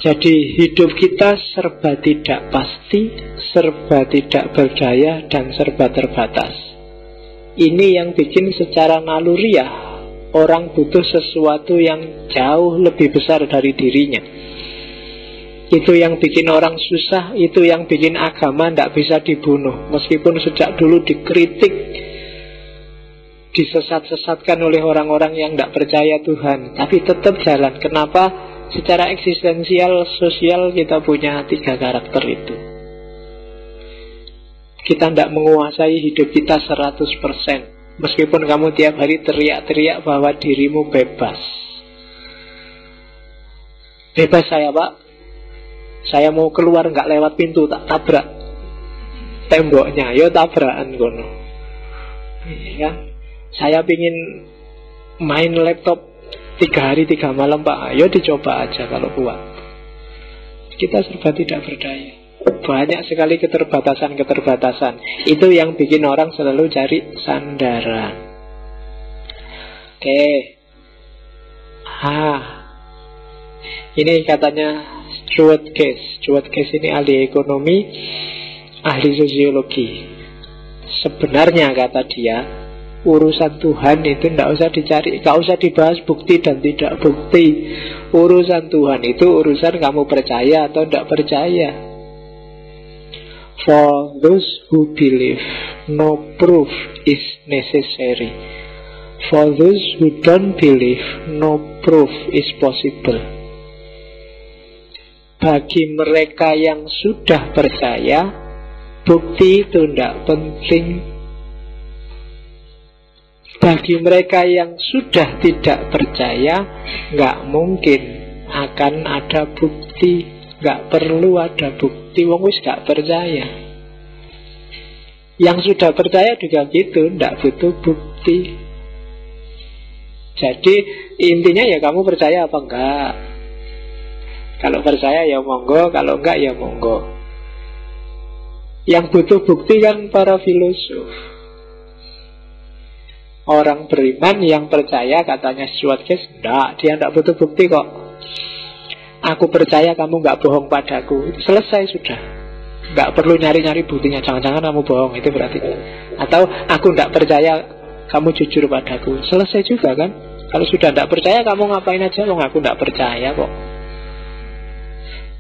Jadi hidup kita serba tidak pasti, serba tidak berdaya, dan serba terbatas. Ini yang bikin secara naluriah orang butuh sesuatu yang jauh lebih besar dari dirinya. Itu yang bikin orang susah, itu yang bikin agama tidak bisa dibunuh. Meskipun sejak dulu dikritik, disesat-sesatkan oleh orang-orang yang tidak percaya Tuhan, tapi tetap jalan. Kenapa? Secara eksistensial, sosial kita punya 3 karakter itu. Kita tidak menguasai hidup kita 100%. Meskipun kamu tiap hari teriak-teriak bahwa dirimu bebas. Bebas saya, Pak. Saya mau keluar nggak lewat pintu, tak tabrak temboknya, yo tabrakan kono. Ya. Saya pingin main laptop 3 hari 3 malam, Pak. Ayo dicoba aja kalau kuat. Kita serba tidak berdaya. Banyak sekali keterbatasan-keterbatasan. Itu yang bikin orang selalu cari sandaran. Oke. Ini katanya Stuart Case. Stuart Case ini ahli ekonomi, ahli sosiologi. Sebenarnya kata dia, urusan Tuhan itu tidak usah dicari, tidak usah dibahas bukti dan tidak bukti. Urusan Tuhan itu urusan kamu percaya atau tidak percaya. For those who believe, no proof is necessary. For those who don't believe, no proof is possible. Bagi mereka yang sudah percaya, bukti itu tidak penting. Bagi mereka yang sudah tidak percaya, nggak mungkin akan ada bukti. Nggak perlu ada bukti, wong wis nggak percaya. Yang sudah percaya juga gitu, nggak butuh bukti. Jadi intinya ya kamu percaya apa enggak. Kalau percaya ya monggo, kalau enggak ya monggo. Yang butuh bukti kan para filosof. Orang beriman yang percaya, katanya Stuart Case, enggak, dia enggak butuh bukti kok. Aku percaya kamu enggak bohong padaku. Selesai sudah. Enggak perlu nyari-nyari buktinya. Jangan-jangan kamu bohong, itu berarti. Atau aku enggak percaya kamu jujur padaku. Selesai juga kan. Kalau sudah enggak percaya, kamu ngapain aja. Aku enggak percaya kok.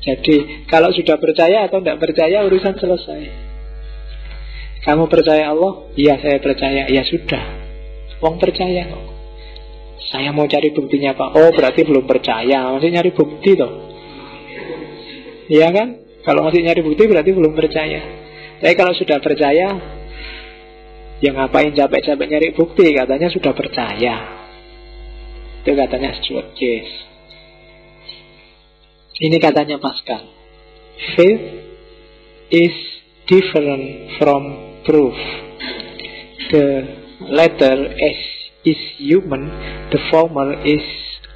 Jadi kalau sudah percaya atau tidak percaya, urusan selesai. Kamu percaya Allah? Iya, saya percaya. Ya sudah, wong percaya kok. Saya mau cari buktinya Pak. Oh, berarti belum percaya. Masih nyari bukti toh. Iya kan? Kalau masih nyari bukti berarti belum percaya. Tapi kalau sudah percaya, ya ngapain capek-capek nyari bukti? Katanya sudah percaya. Itu katanya Stuart Case. Ini katanya Pascal. Faith is different from proof. The latter is human, the former is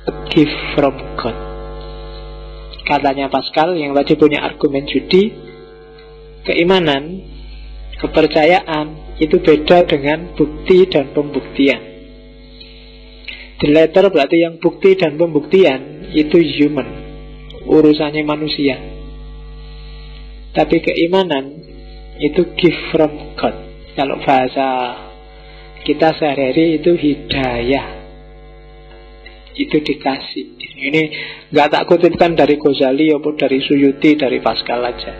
a gift from God. Katanya Pascal yang tadi punya argumen judi, keimanan, kepercayaan itu beda dengan bukti dan pembuktian. The latter berarti yang bukti dan pembuktian itu human, urusannya manusia. Tapi keimanan itu gift from God. Kalau bahasa kita sehari-hari itu hidayah, itu dikasih. Ini nggak tak kutipkan dari Ghazali ataupun dari Suyuti, dari Pascal aja.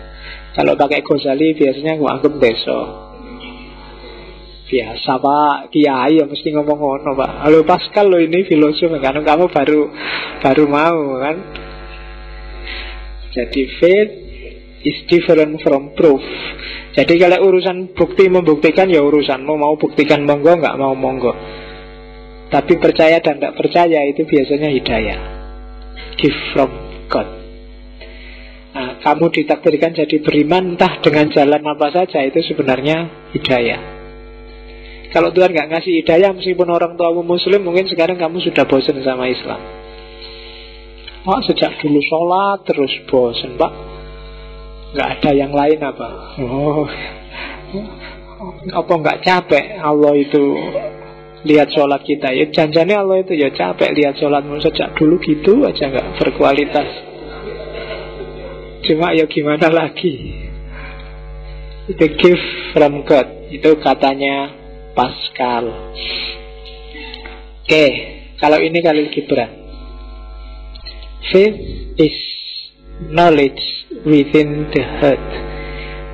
Kalau pakai Ghazali biasanya gua anggap deso. Biasa Pak, kiai ya mesti ngomong ngono Pak. Halo Pascal lo ini filosof kan, kamu baru mau kan. Jadi faith is different from proof. Jadi kalau urusan bukti membuktikan ya urusanmu, mau buktikan monggo, nggak mau monggo. Tapi percaya dan tidak percaya itu biasanya hidayah, gift from God. Nah, kamu ditakdirkan jadi beriman entah dengan jalan apa saja, itu sebenarnya hidayah. Kalau Tuhan nggak ngasih hidayah, meskipun orang tuamu muslim, mungkin sekarang kamu sudah bosan sama Islam. Pak, sejak dulu sholat terus bosan Pak, nggak ada yang lain apa? Oh, apa nggak capek Allah itu lihat sholat kita? Ya janjane Allah itu ya capek lihat sholatmu sejak dulu gitu aja, nggak berkualitas. Cuma ya gimana lagi? Itu gift from God. Itu katanya Pascal. Oke, kalau ini Khalil Gibran. Faith is knowledge within the heart,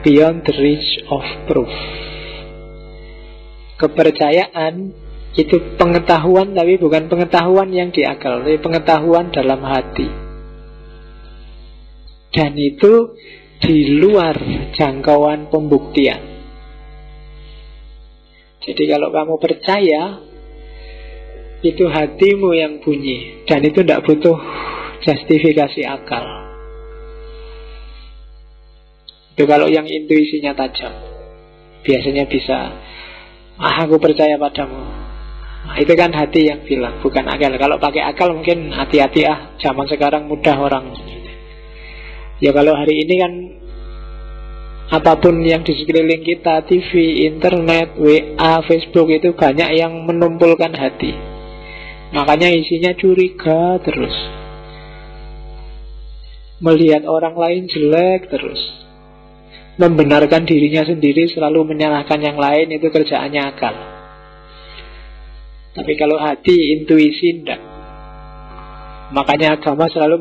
beyond the reach of proof. Kepercayaan itu pengetahuan, tapi bukan pengetahuan yang di akal, tapi pengetahuan dalam hati. Dan itu di luar jangkauan pembuktian. Jadi kalau kamu percaya, itu hatimu yang bunyi, dan itu tidak butuh justifikasi akal. Itu kalau yang intuisinya tajam, biasanya bisa, aku percaya padamu. Nah, itu kan hati yang bilang, bukan akal. Kalau pakai akal mungkin hati-hati, zaman sekarang mudah orang. Ya kalau hari ini kan apapun yang di sekeliling kita, TV, internet, WA, Facebook, itu banyak yang menumpulkan hati. Makanya isinya curiga terus, melihat orang lain jelek terus, membenarkan dirinya sendiri, selalu menyalahkan yang lain, itu kerjaannya akal. Tapi kalau hati, intuisi, enggak. Makanya agama selalu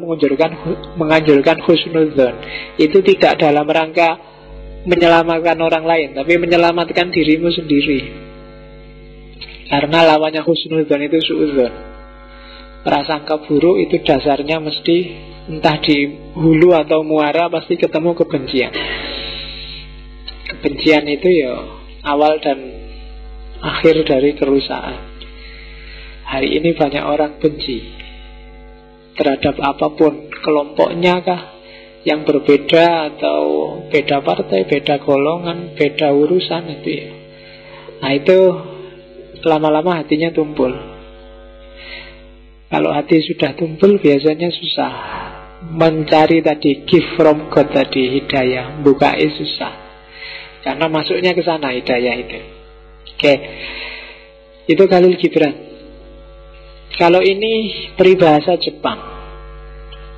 menganjurkan husnudzon. Itu tidak dalam rangka menyelamatkan orang lain, tapi menyelamatkan dirimu sendiri. Karena lawannya husnudzon itu suudzon. Prasangka buruk itu dasarnya mesti entah di hulu atau muara pasti ketemu kebencian. Kebencian itu ya awal dan akhir dari kerusakan. Hari ini banyak orang benci terhadap apapun, kelompoknya kah, yang berbeda atau beda partai, beda golongan, beda urusan itu ya. Nah itu lama-lama hatinya tumpul. Kalau hati sudah tumpul biasanya susah mencari tadi gift from God tadi, hidayah, bukai susah. Karena masuknya ke sana hidayah itu. Oke. Itu Khalil Gibran. Kalau ini peribahasa Jepang.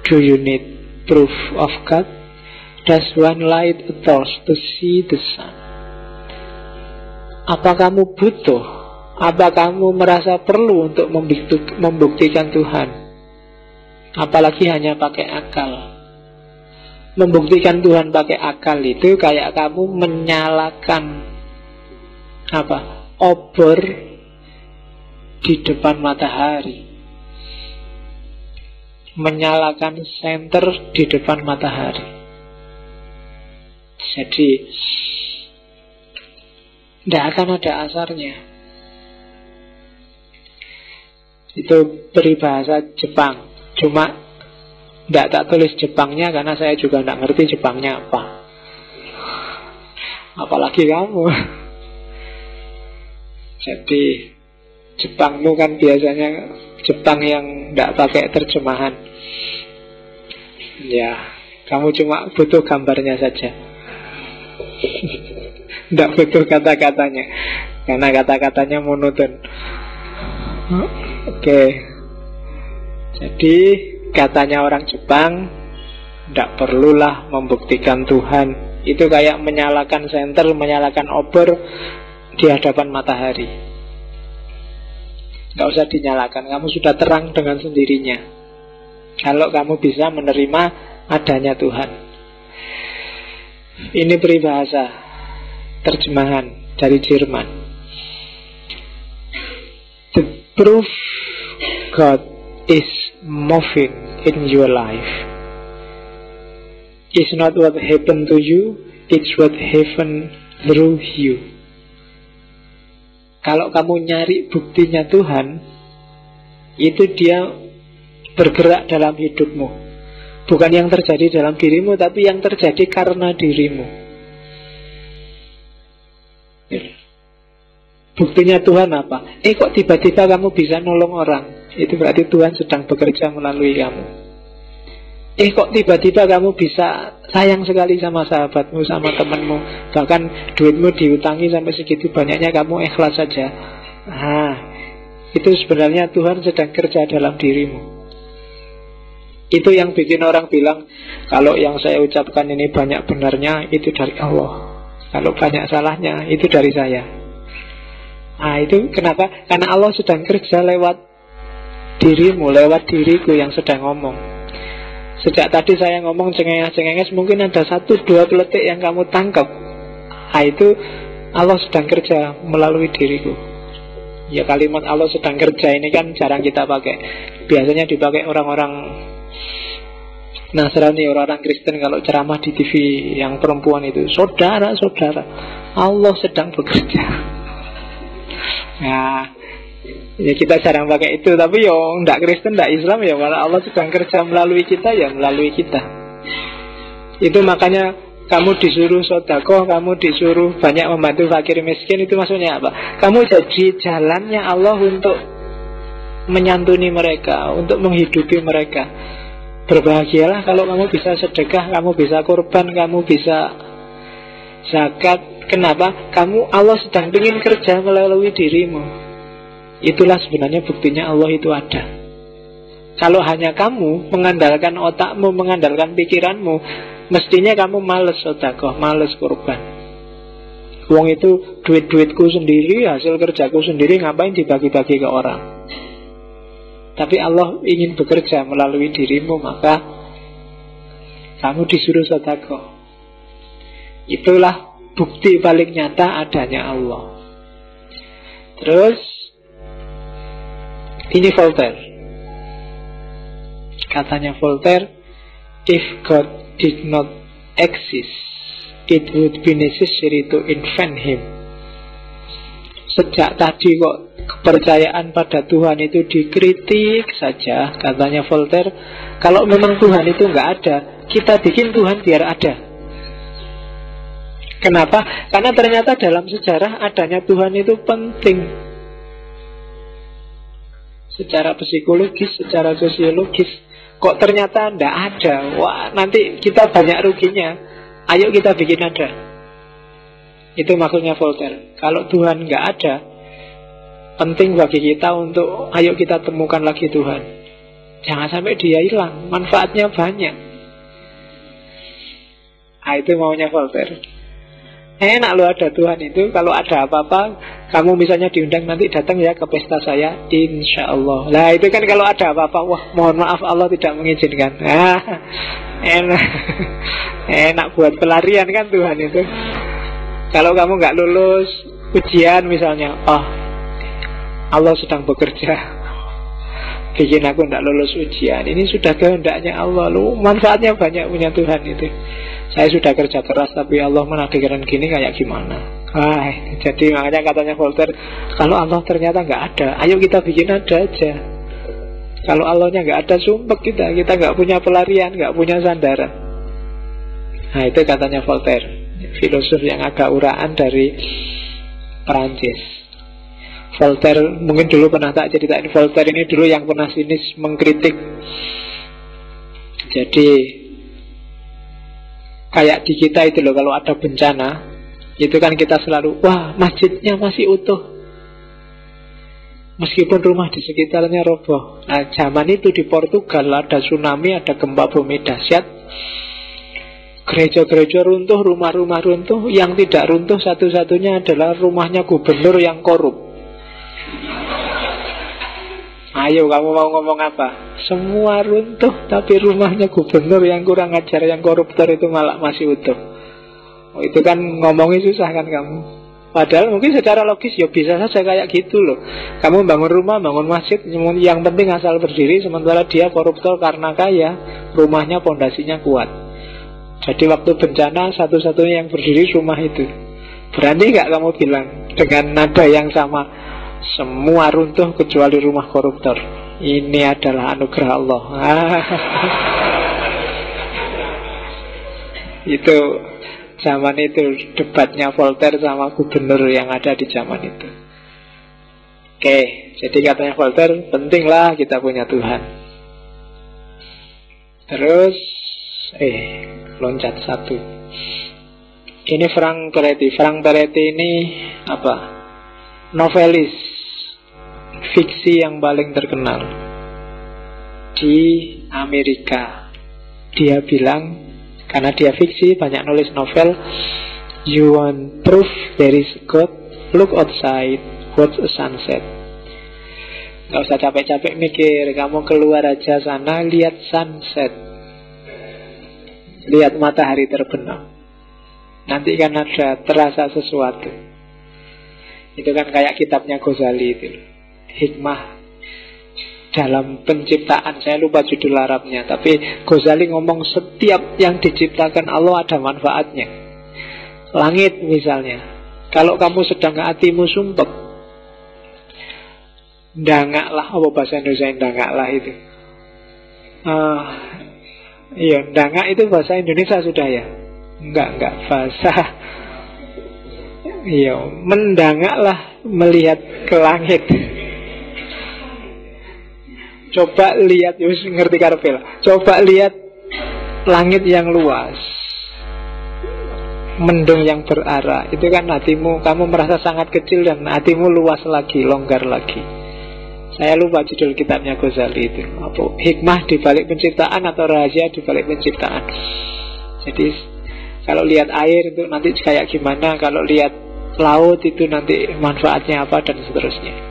Do you need proof of God? Does one light a torch to see the sun? Apa kamu butuh? Apa kamu merasa perlu untuk membuktikan Tuhan? Apalagi hanya pakai akal. Membuktikan Tuhan pakai akal itu kayak kamu menyalakan obor di depan matahari, menyalakan senter di depan matahari. Jadi tidak akan ada asarnya. Itu peribahasa Jepang. Cuma tidak tak tulis Jepangnya karena saya juga tidak ngerti Jepangnya apa. Apalagi kamu. Jadi Jepangmu kan biasanya Jepang yang tidak pakai terjemahan. Ya, kamu cuma butuh gambarnya saja. Tidak butuh kata-katanya, karena kata-katanya monoton. Oke. Jadi katanya orang Jepang, tidak perlulah membuktikan Tuhan. Itu kayak menyalakan senter, menyalakan obor di hadapan matahari. Tidak usah dinyalakan, kamu sudah terang dengan sendirinya. Kalau kamu bisa menerima adanya Tuhan. Ini peribahasa terjemahan dari Jerman. The proof God is moving in your life is not what happened to you, it's what happened through you. Kalau kamu nyari buktinya Tuhan, itu dia bergerak dalam hidupmu. Bukan yang terjadi dalam dirimu, tapi yang terjadi karena dirimu. Buktinya Tuhan apa? Kok tiba-tiba kamu bisa nolong orang? Itu berarti Tuhan sedang bekerja melalui kamu. Kok tiba-tiba kamu bisa sayang sekali sama sahabatmu, sama temanmu, bahkan duitmu diutangi sampai segitu banyaknya kamu ikhlas saja. Itu sebenarnya Tuhan sedang kerja dalam dirimu. Itu yang bikin orang bilang, kalau yang saya ucapkan ini banyak benarnya, itu dari Allah. Kalau banyak salahnya, itu dari saya. Itu kenapa? Karena Allah sedang kerja lewat dirimu, lewat diriku yang sedang ngomong. Sejak tadi saya ngomong cengenges-cengenges, mungkin ada 1-2 peletik yang kamu tangkap. Itu Allah sedang kerja melalui diriku. Ya, kalimat Allah sedang kerja ini kan jarang kita pakai. Biasanya dipakai orang-orang Nasrani, orang-orang Kristen kalau ceramah di TV yang perempuan itu. Saudara-saudara, Allah sedang bekerja. Ya kita jarang pakai itu. Tapi enggak Kristen, enggak Islam ya, kalau Allah sedang kerja melalui kita, ya melalui kita. Itu makanya kamu disuruh sedekah, kamu disuruh banyak membantu fakir miskin. Itu maksudnya apa? Kamu jadi jalannya Allah untuk menyantuni mereka, untuk menghidupi mereka. Berbahagialah kalau kamu bisa sedekah, kamu bisa kurban, kamu bisa zakat. Kenapa? Allah sedang ingin kerja melalui dirimu. Itulah sebenarnya buktinya Allah itu ada. Kalau hanya kamu mengandalkan otakmu, mengandalkan pikiranmu, mestinya kamu males sedekah, males kurban. Uang itu duit-duitku sendiri, hasil kerjaku sendiri, ngapain dibagi-bagi ke orang? Tapi Allah ingin bekerja melalui dirimu, maka kamu disuruh sedekah. Itulah bukti paling nyata adanya Allah. Terus Ini Voltaire. Katanya Voltaire, if God did not exist, it would be necessary to invent him. Sejak tadi kok kepercayaan pada Tuhan itu dikritik saja, katanya Voltaire. Kalau memang Tuhan itu nggak ada, kita bikin Tuhan biar ada. Kenapa? Karena ternyata dalam sejarah adanya Tuhan itu penting. Secara psikologis, secara sosiologis. Kok ternyata ndak ada? Wah, nanti kita banyak ruginya. Ayo kita bikin ada. Itu maksudnya Voltaire. Kalau Tuhan nggak ada, penting bagi kita untuk ayo kita temukan lagi Tuhan. Jangan sampai dia hilang, manfaatnya banyak. Itu maunya Voltaire. Enak loh ada Tuhan itu. Kalau ada apa-apa, kamu misalnya diundang nanti datang ya ke pesta saya, insya Allah. Nah itu kan kalau ada apa-apa, wah mohon maaf Allah tidak mengizinkan. Enak. Enak buat pelarian kan Tuhan itu. Kalau kamu nggak lulus ujian misalnya, oh Allah sedang bekerja, bikin aku nggak lulus ujian. Ini sudah kehendaknya Allah. Lu manfaatnya banyak punya Tuhan itu. Saya sudah kerja keras tapi Allah menakdirkan gini, kayak gimana? Jadi makanya katanya Voltaire, kalau Allah ternyata nggak ada, ayo kita bikin ada aja. Kalau Allahnya nggak ada, sumpek kita nggak punya pelarian, nggak punya sandaran. Nah itu katanya Voltaire, filosof yang agak uraan dari Perancis. Voltaire mungkin dulu pernah tak ceritain, Voltaire ini dulu yang pernah sinis mengkritik. Jadi kayak di kita itu loh, kalau ada bencana itu kan kita selalu, wah masjidnya masih utuh meskipun rumah di sekitarnya roboh. Nah zaman itu di Portugal ada tsunami, ada gempa bumi dahsyat, gereja-gereja runtuh, rumah-rumah runtuh. Yang tidak runtuh satu-satunya adalah rumahnya gubernur yang korup. Ayo kamu mau ngomong apa? Semua runtuh, tapi rumahnya gubernur yang kurang ajar, yang koruptor itu malah masih utuh. Oh, itu kan ngomongnya susah kan kamu. Padahal mungkin secara logis ya bisa saja kayak gitu loh. Kamu bangun rumah, bangun masjid, yang penting asal berdiri. Sementara dia koruptor karena kaya, rumahnya pondasinya kuat. Jadi waktu bencana satu-satunya yang berdiri rumah itu. Berani gak kamu bilang dengan nada yang sama, semua runtuh kecuali rumah koruptor, ini adalah anugerah Allah? Itu zaman itu debatnya Voltaire sama gubernur yang ada di zaman itu. Oke, jadi katanya Voltaire, pentinglah kita punya Tuhan. Terus loncat satu. Ini Frank Peretti. Frank Peretti ini apa? Novelis fiksi yang paling terkenal di Amerika. Dia bilang, karena dia fiksi, banyak nulis novel, you want proof there is God, look outside, watch a sunset. Gak usah capek-capek mikir, kamu keluar aja sana, lihat sunset, lihat matahari terbenam. Nanti kan ada terasa sesuatu. Itu kan kayak kitabnya Ghazali itu, Hikmah dalam Penciptaan. Saya lupa judul Arabnya, tapi Ghazali ngomong setiap yang diciptakan Allah ada manfaatnya. Langit misalnya, kalau kamu sedang hatimu sumpek, ndangaklah, apa bahasa Indonesia ndangaklah itu? Iya, ndangak itu bahasa Indonesia sudah ya? Enggak bahasa. Iya, mendangaklah, melihat ke langit. Coba lihat, ngerti karpel. Coba lihat langit yang luas, mendung yang berarah. Itu kan hatimu, kamu merasa sangat kecil dan hatimu luas lagi, longgar lagi. Saya lupa judul kitabnya Ghazali itu, apa? Hikmah di balik penciptaan atau rahasia di balik penciptaan. Jadi kalau lihat air itu nanti kayak gimana, kalau lihat laut itu nanti manfaatnya apa, dan seterusnya.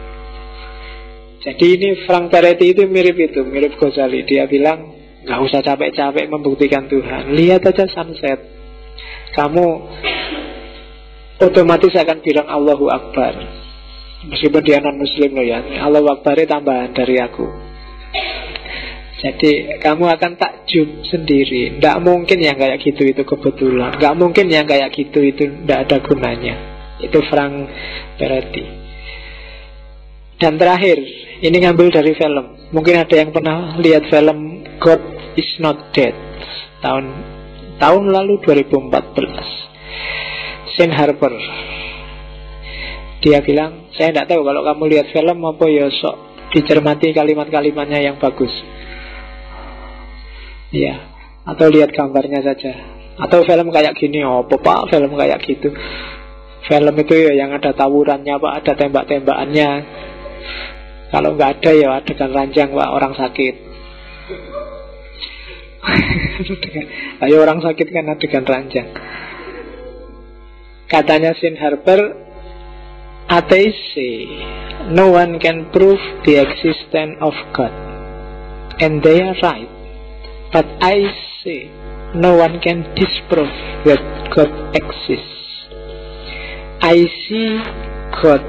Jadi ini Frank Peretti itu mirip Ghazali. Dia bilang, gak usah capek-capek membuktikan Tuhan, lihat aja sunset, kamu otomatis akan bilang Allahu Akbar. Meskipun dia non-muslim loh ya, Allah Akbar tambahan dari aku. Jadi kamu akan takjub sendiri. Tidak mungkin yang kayak gitu itu kebetulan. Tidak mungkin yang kayak gitu itu tidak ada gunanya. Itu Frank Peretti. Dan terakhir, ini ngambil dari film. Mungkin ada yang pernah lihat film God is Not Dead tahun lalu 2014. Shane Harper. Dia bilang, saya tidak tahu kalau kamu lihat film apa ya, sok dicermati kalimat-kalimatnya yang bagus. Ya, atau lihat gambarnya saja. Atau film kayak gini, apa pak film kayak gitu. Film itu ya yang ada tawurannya pak, ada tembak-tembakannya. Kalau nggak ada ya adegan ranjang pak, orang sakit. Ayo orang sakit kan adegan ranjang. Katanya Shane Harper, atheists say no one can prove the existence of God, and they are right. But I say no one can disprove that God exists. I see God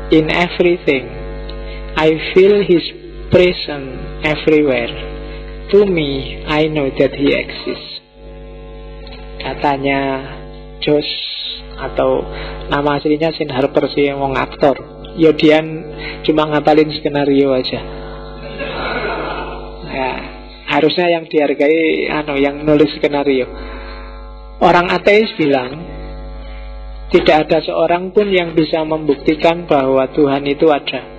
in everything. I feel His presence everywhere. To me, I know that He exists. Katanya Josh, atau nama aslinya Shane Harper sih, yang aktor. Ya dia cuma ngapalin skenario aja. Ya, harusnya yang dihargai yang nulis skenario. Orang ateis bilang tidak ada seorang pun yang bisa membuktikan bahwa Tuhan itu ada.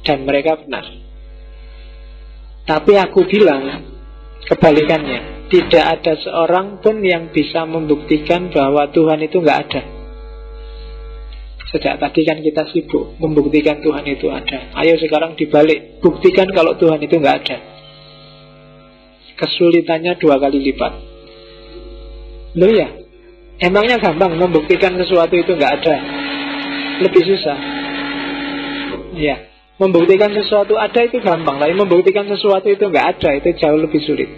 Dan mereka benar. Tapi aku bilang kebalikannya, tidak ada seorang pun yang bisa membuktikan bahwa Tuhan itu nggak ada. Sejak tadi kan kita sibuk membuktikan Tuhan itu ada. Ayo sekarang dibalik, buktikan kalau Tuhan itu nggak ada. Kesulitannya 2 kali lipat. Loh ya, emangnya gampang membuktikan sesuatu itu nggak ada? Lebih susah. Ya, membuktikan sesuatu ada itu gampang, tapi membuktikan sesuatu itu nggak ada itu jauh lebih sulit.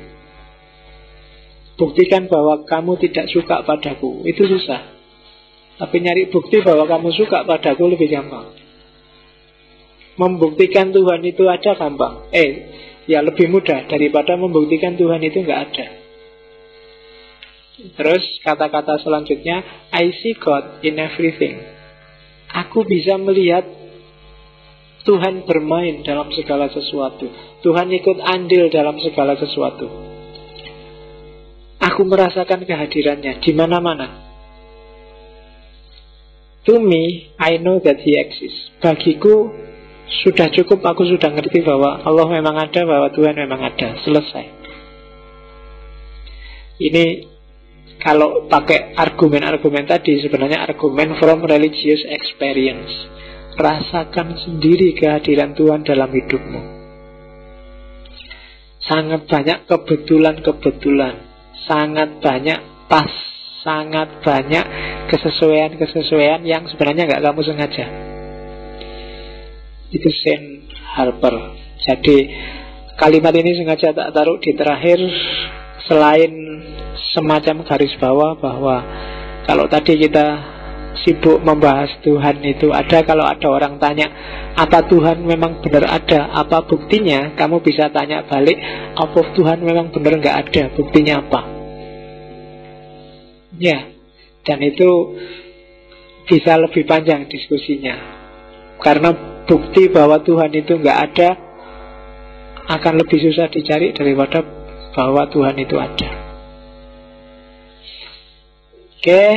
Buktikan bahwa kamu tidak suka padaku, itu susah. Tapi nyari bukti bahwa kamu suka padaku lebih gampang. Membuktikan Tuhan itu ada gampang. Ya lebih mudah daripada membuktikan Tuhan itu nggak ada. Terus kata-kata selanjutnya, I see God in everything. Aku bisa melihat Tuhan bermain dalam segala sesuatu. Tuhan ikut andil dalam segala sesuatu. Aku merasakan kehadirannya di mana-mana. To me, I know that He exists. Bagiku sudah cukup, aku sudah ngerti bahwa Allah memang ada, bahwa Tuhan memang ada. Selesai. Ini kalau pakai argumen-argumen tadi, sebenarnya argumen from religious experience. Rasakan sendiri kehadiran Tuhan dalam hidupmu. Sangat banyak kebetulan-kebetulan, sangat banyak pas, sangat banyak kesesuaian-kesesuaian yang sebenarnya nggak kamu sengaja. Itu Shane Harper. Jadi kalimat ini sengaja tak taruh di terakhir, selain semacam garis bawah bahwa kalau tadi kita sibuk membahas Tuhan itu ada, kalau ada orang tanya apa Tuhan memang benar ada, apa buktinya, kamu bisa tanya balik, apa Tuhan memang benar nggak ada, buktinya apa? Ya, dan itu bisa lebih panjang diskusinya, karena bukti bahwa Tuhan itu nggak ada akan lebih susah dicari daripada bahwa Tuhan itu ada. Oke,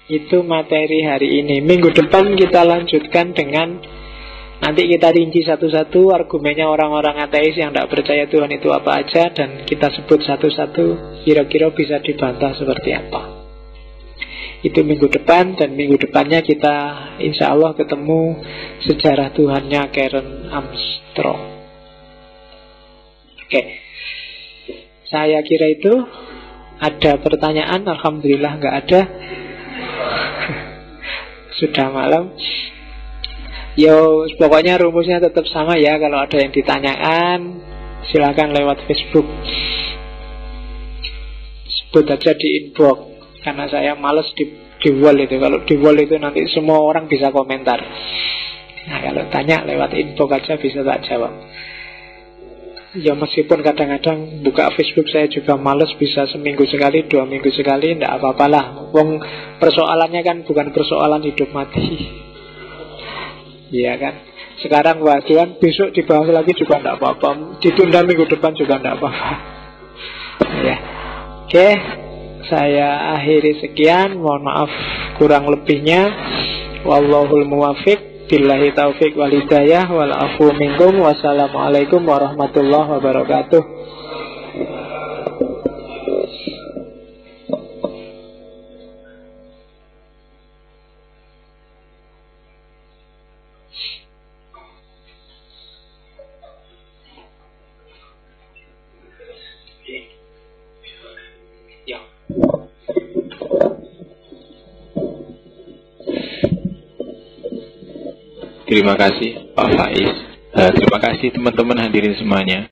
itu materi hari ini. Minggu depan kita lanjutkan dengan, nanti kita rinci satu-satu argumennya orang-orang ateis yang tidak percaya Tuhan itu apa aja, dan kita sebut satu-satu, kira-kira bisa dibantah seperti apa. Itu minggu depan, dan minggu depannya kita insya Allah ketemu sejarah Tuhannya Karen Armstrong. Oke, saya kira itu. Ada pertanyaan? Alhamdulillah nggak ada. Sudah malam. Yo, pokoknya rumusnya tetap sama ya. Kalau ada yang ditanyakan, silakan lewat Facebook. Sebut aja di inbox, karena saya males di wall itu. Kalau di wall itu nanti semua orang bisa komentar. Nah kalau tanya lewat inbox aja bisa tak jawab. Ya meskipun kadang-kadang buka Facebook saya juga males, bisa seminggu sekali, 2 minggu sekali, tidak apa-apalah. Wong persoalannya kan bukan persoalan hidup mati. Iya kan. Sekarang bahas Tuhan, besok dibahas lagi juga tidak apa-apa. Ditunda minggu depan juga tidak apa-apa. Ya. Oke, saya akhiri sekian. Mohon maaf kurang lebihnya. Wallahul muwaffiq. Billahi taufiq wal hidayah wal afu minkum. Wassalamualaikum warahmatullahi wabarakatuh. Ya. Terima kasih Pak Faiz. Terima kasih teman-teman hadirin semuanya.